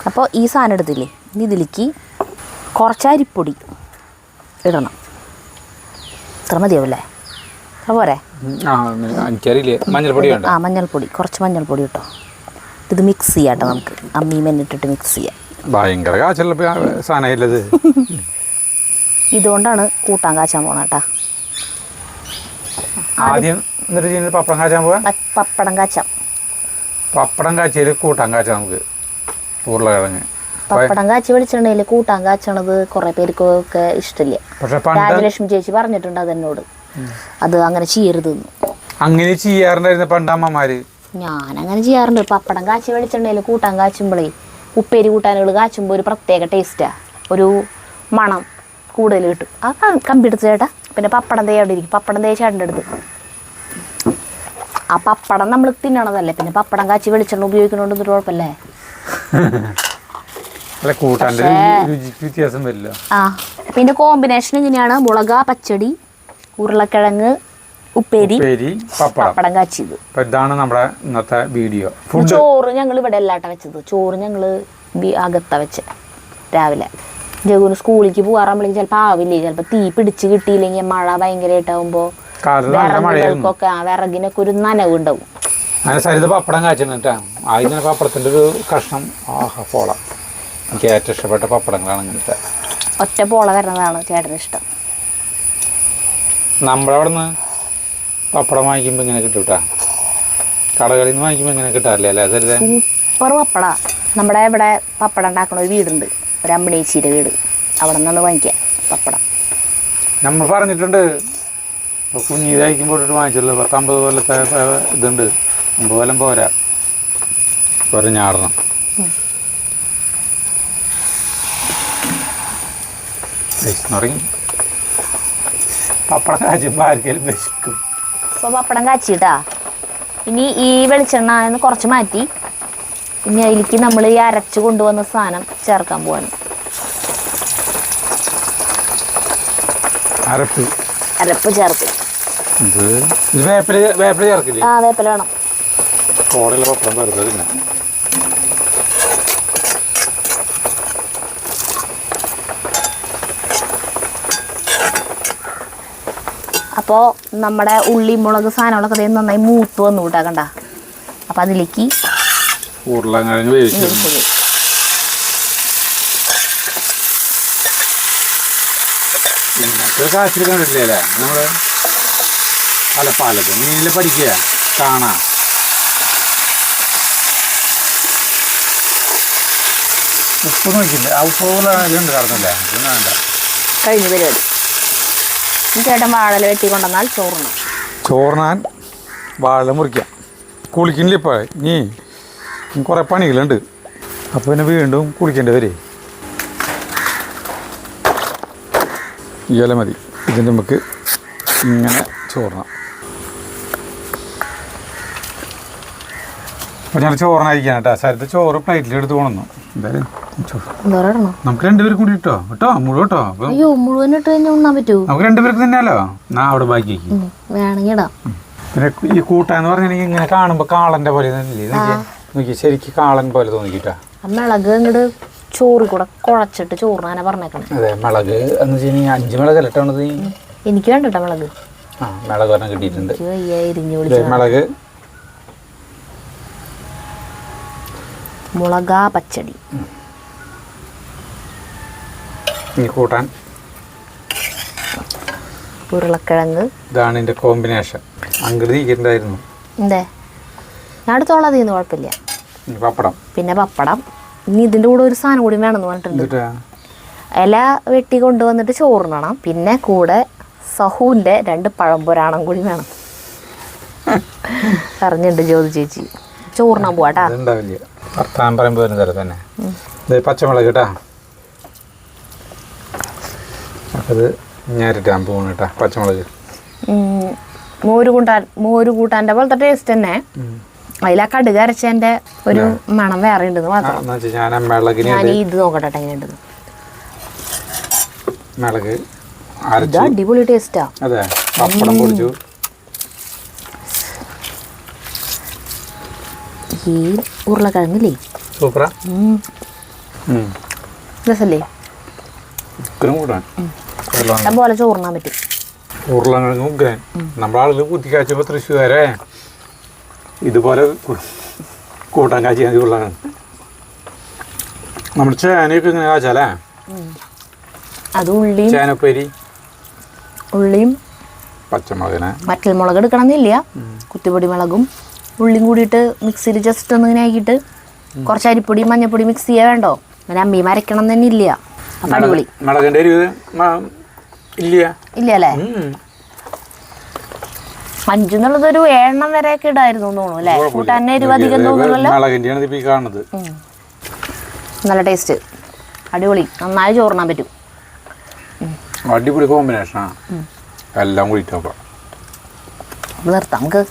അപ്പോൾ ഈ സാധനം എടുത്തില്ലേ, ഇതിലേക്ക് കുറച്ച് അരിപ്പൊടി ഇടണം. ഇത്ര മതിയാവല്ലേ? അത്ര പോരെ? മഞ്ഞൾപ്പൊടി കുറച്ച് മഞ്ഞൾപ്പൊടി ഇട്ടോ. ഇത് മിക്സ് ചെയ്യാട്ടോ. നമുക്ക് അമ്മീമെന്നിട്ടിട്ട് മിക്സ് ചെയ്യാം. ഭയങ്കര കാച്ചുള്ള സാധനമില്ലത്. ഇതുകൊണ്ടാണ് കൂട്ടാൻ കാച്ചാൻ പോണ കേട്ടാ. ആദ്യം പപ്പടം കാച്ചാൻ പോവാ. പപ്പടം കാച്ചിയിൽ കൂട്ടാൻ കാച്ചാം നമുക്ക്. ഉരുളക്കിഴങ്ങ് പപ്പടം കാച്ചി വെളിച്ചെണ്ണയിൽ കൂട്ടാൻ കാച്ചണത് കുറെ പേർക്കൊക്കെ ഇഷ്ടമില്ല. രാജലക്ഷ്മി ചേച്ചി പറഞ്ഞിട്ടുണ്ട് അതെന്നോട്, അത് അങ്ങനെ ചെയ്യരുത്. അങ്ങനെ ചെയ്യാറുണ്ടായിരുന്നു പണ്ടമ്മമാര്. ഞാൻ അങ്ങനെ ചെയ്യാറുണ്ട്. പപ്പടം കാച്ചി വെളിച്ചെണ്ണയിൽ കൂട്ടാൻ കാച്ചുമ്പോഴേ ഉപ്പേരി കൂട്ടാനുകൾ കാച്ചുമ്പോൾ ഒരു പ്രത്യേക ടേസ്റ്റാ, ഒരു മണം കൂടുതൽ കിട്ടും. ആ കമ്പിടുത്ത് ചേട്ടാ. പിന്നെ പപ്പടം തേ അവിടെ ഇരിക്കും. പപ്പടം തേ ചേട്ടൻ്റെ അടുത്ത്. ആ പപ്പടം നമ്മൾ തിന്നണതല്ലേ, പിന്നെ പപ്പടം കാച്ചി വെളിച്ചെണ്ണ ഉപയോഗിക്കണോണ്ട് കുഴപ്പമില്ലേ? പിന്നെ കോമ്പിനേഷൻ ഇങ്ങനെയാണ്: മുളക, പച്ചടി, ഉരുളക്കിഴങ്ങ്, ഉപ്പേരി, പപ്പടം കാച്ചിയത്. ഇതാണ് നമ്മുടെ ഇന്നത്തെ വീഡിയോ. ചോറ് ഞങ്ങൾ ഇവിടെ അല്ലാട്ട വെച്ചത്. ചോറ് ഞങ്ങള് അകത്ത വെച്ച് രാവിലെ ജഗുന് സ്കൂളിലേക്ക് പോകാറാകുമ്പോഴേക്കും ചിലപ്പോൾ ആവില്ലേ, ചിലപ്പോൾ തീ പിടിച്ച് കിട്ടിയില്ലെങ്കിൽ മഴ ഭയങ്കരമായിട്ടാകുമ്പോൾ വിറകുകൾക്കൊക്കെ വിറകിനൊക്കെ ഒരു നനവുണ്ടാവും. അങ്ങനെ സരിത പപ്പടം കാച്ചിട്ടാ ആദ്യം പപ്പടത്തിൻ്റെ ഒരു കഷ്ണം പോള എനിക്ക് ഏറ്റവും ഇഷ്ടപ്പെട്ട പപ്പടങ്ങളാണ് ഇങ്ങനത്തെ ഒറ്റ പോള വരുന്നതാണ് ചേട്ടന് ഇഷ്ടം. നമ്മളവിടെ നിന്ന് പപ്പടം വാങ്ങിക്കുമ്പോൾ ഇങ്ങനെ കിട്ടും കേട്ടോ, കടകളിൽ നിന്ന് വാങ്ങിക്കുമ്പോൾ ഇങ്ങനെ കിട്ടാറില്ല അല്ലേ സരിത? സൂപ്പർ പപ്പട. നമ്മുടെ ഇവിടെ പപ്പടം ഉണ്ടാക്കുന്ന ഒരു വീടുണ്ട്, ഒരു അമ്പടേച്ചിയുടെ വീട്, അവിടെ നിന്നാണ് വാങ്ങിക്കുക പപ്പടം. നമ്മൾ പറഞ്ഞിട്ടുണ്ട് കുഞ്ഞിതായിരിക്കുമ്പോൾ ഇട്ട് വാങ്ങിച്ചല്ലോ, 10-50 കൊല്ലത്തെ ഇതുണ്ട്, 50 കൊല്ലം പോരാ ഞാടണം. തുടങ്ങി പപ്പടം കാച്ചുമ്പോൾ ആർക്കെങ്കിലും വിശക്കും. ഇപ്പോൾ പപ്പടം കാച്ചിട്ടാ ഇനി ഈ വെളിച്ചെണ്ണ കുറച്ച് മാറ്റി ഇനി അതിലേക്ക് നമ്മൾ ഈ അരച്ച് കൊണ്ടുവന്ന സാധനം ചേർക്കാൻ പോവാണ്. അരപ്പ് ചേർക്കും. വേപ്പില ചേർക്കില്ലേ? ആ വേപ്പില വേണം. ഓടയുള്ള പപ്പടം വരുന്നതില്ല. അപ്പോൾ നമ്മുടെ ഉള്ളി മുളക് സാധനങ്ങളൊക്കെ അതേ നന്നായി മൂത്ത് വന്നു കൂട്ടാക്കണ്ട. അപ്പം അതിലേക്ക് ഉരുളക്കിഴങ്ങ് വേവിച്ചത് കാച്ചിൽ കണ്ടിട്ടില്ലേ നമ്മൾ പാലത്ത് മീനിൽ പഠിക്കുക കാണാം. ഉപ്പ് നോക്കില്ല, ആ ഉപ്പ് പോലെ ഇതുണ്ട് കിടന്നില്ലേ, പിന്നെ വേണ്ട. കഴിഞ്ഞ പരിപാടി. ചേട്ടൻ വാഴല വെട്ടി കൊണ്ടുവന്നാൽ ചോറിനാൻ വാഴ മുറിക്കാം. കുളിക്കുന്നില്ല ഇപ്പോൾ, നീ കുറേ പണികളുണ്ട്, അപ്പോൾ പിന്നെ വീണ്ടും കുളിക്കേണ്ടി വരെ. ഈ ഇല മതി, ഇതിൻ്റെ നമുക്ക് ഇങ്ങനെ ചോറിനാം. അപ്പോൾ ഞാൻ ചോറിനായിരിക്കാം കേട്ടോ. സ്ഥലത്ത് ചോറ് പ്ലേറ്റിലെടുത്ത് കൊണ്ടുവന്നു. എന്തായാലും നമുക്ക് 2 പേർക്ക് കൂടി ഇട്ടോ കേട്ടോ, മുഴുവൻ കേട്ടോ. അയ്യോ മുഴുവൻ ഇട്ട് കഴിഞ്ഞാൽ ഉണ്ണാൻ പറ്റുമോ? നമുക്ക് 2 പേർക്ക് തന്നെയല്ലോ, ഞാൻ അവിടെ ബാക്കി വേണമെങ്കിൽ ഇടാം. പിന്നെ ഈ കൂട്ടാന്ന് പറഞ്ഞിട്ടുണ്ടെങ്കിൽ ഇങ്ങനെ കാണുമ്പോൾ കാളൻ്റെ പോലെ നോക്കി, ശരിക്കും കാളൻ പോലെ തോന്നിക്കിട്ടാ. മിളക് ഇങ്ങോട്ട് ചോറ് കൂടെ കുഴച്ചിട്ട് ചോറിനാനെ പറഞ്ഞേക്കണം. അതെ, മിളക് എന്ന് വെച്ച് കഴിഞ്ഞാൽ 5 മിളക് അല്ലട്ടത്. എനിക്ക് വേണ്ട മിളക്. ആ മിളക് പറഞ്ഞാൽ കിട്ടിയിട്ടുണ്ട്. മിളക് മുളകാ പച്ചടി ഈ കൂട്ടാൻ ഉരുളക്കിഴങ്ങ്. ഇതാണ് എൻ്റെ കോമ്പിനേഷൻ. അങ്ങോട്ട് നീക്കിയിട്ടുണ്ടായിരുന്നു. എന്തേ ഞാൻ അടുത്തോളം തീർന്നു, കുഴപ്പമില്ല. പപ്പടം, പിന്നെ പപ്പടം. ഇനി ഇതിൻ്റെ കൂടെ ഒരു സാധനം കൂടി വേണമെന്ന് പറഞ്ഞിട്ടുണ്ട്. ഇല വെട്ടി കൊണ്ടുവന്നിട്ട് ചോറിനണം, പിന്നെ കൂടെ സഹുവിൻ്റെ 2 പഴംപൊരാണം കൂടി വേണം. പറഞ്ഞിട്ടുണ്ട് ജ്യോതി ചേച്ചി. ചോറിനാൻ പോവാട്ടാ. ഉണ്ടാവില്ല, വർത്താനം പറയുമ്പോൾ വരും തരം തന്നെ. പച്ചമുളക് കേട്ടാ, അത് ഞാനിട്ടാൻ പോകുന്നു കേട്ടാ പച്ചമുളക്. മോര് കൂട്ടാൻ്റെ പോലത്തെ ടേസ്റ്റ് തന്നെ. അതിലാ കടുക് അരച്ചതിൻ്റെ ഒരു മണം വേറെ ഉണ്ടെന്ന് മാത്രം. ഞാൻ ഇത് നോക്കട്ടെ എങ്ങനെയുണ്ടെന്ന്. മിളക് അടിപൊളി ടേസ്റ്റാ. അതെ, പപ്പടം പൊടിച്ചു. ഈ ഉരുളക്കിഴങ്ങില്ലേ സൂപ്പറാ, രസല്ലേ? പോലെ ചോറിനാൻ പറ്റും. ഉരുളക്കിഴങ്ങ് ഉഗ്രൻ. നമ്മുടെ ആളുകൾ കുത്തിക്കാച്ചപ്പോൾ തൃശ്ശൂരെ ഇതുപോലെ കൂട്ടാൻ കാച്ചിയാൽ മതി. ഉരുളക്കിഴങ്ങ് നമ്മുടെ ചേനയൊക്കെ ഇങ്ങനെ കാച്ചാലേ, അത് ഉള്ളിയും ചേനപ്പേരി, ഉള്ളിയും പച്ചമുളകിനെ വറ്റൽ മുളക് എടുക്കണമെന്നില്ല, കുത്തിപ്പൊടി മുളകും ഉള്ളിയും കൂടിയിട്ട് മിക്സിയിൽ ജസ്റ്റ് ഒന്ന് ഇങ്ങനെ ആക്കിയിട്ട് കുറച്ച് അരിപ്പൊടി മഞ്ഞപ്പൊടി മിക്സ് ചെയ്യാൻ വേണ്ടോ? അങ്ങനെ അമ്മി മരക്കണം തന്നെ ഇല്ല. അപ്പം അടിപൊളി. മുളകിൻ്റെ ഇല്ല ഇല്ല അല്ലേ? 5 എന്നുള്ളത് ഒരു 7 വരെയൊക്കെ ഇടായിരുന്നു തോന്നുന്നു അല്ലേ? കൂട്ടാൻ എരിവ് അധികം തോന്നുന്നല്ലോ. നല്ല ടേസ്റ്റ്, അടിപൊളി. നന്നായി ചോറിനാൻ പറ്റും. അടിപൊളി കോമ്പിനേഷനാ എല്ലാം കൂടി. നിർത്താം നമുക്ക്.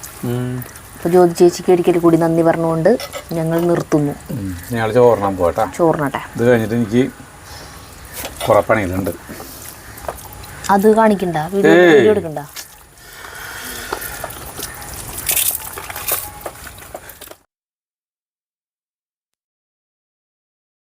അപ്പോൾ ജ്യോതി ചേച്ചിക്ക് ഒരിക്കൽ കൂടി നന്ദി പറഞ്ഞുകൊണ്ട് ഞങ്ങൾ നിർത്തുന്നു. ഞങ്ങൾ ചോറിനാൻ പോകട്ടെ. ചോറിനട്ടെ. ഇത് കഴിഞ്ഞിട്ട് എനിക്ക് കുറേ പണികളുണ്ട്. അത് കാണിക്കണ്ട, വീഡിയോ എടുക്കണ്ട.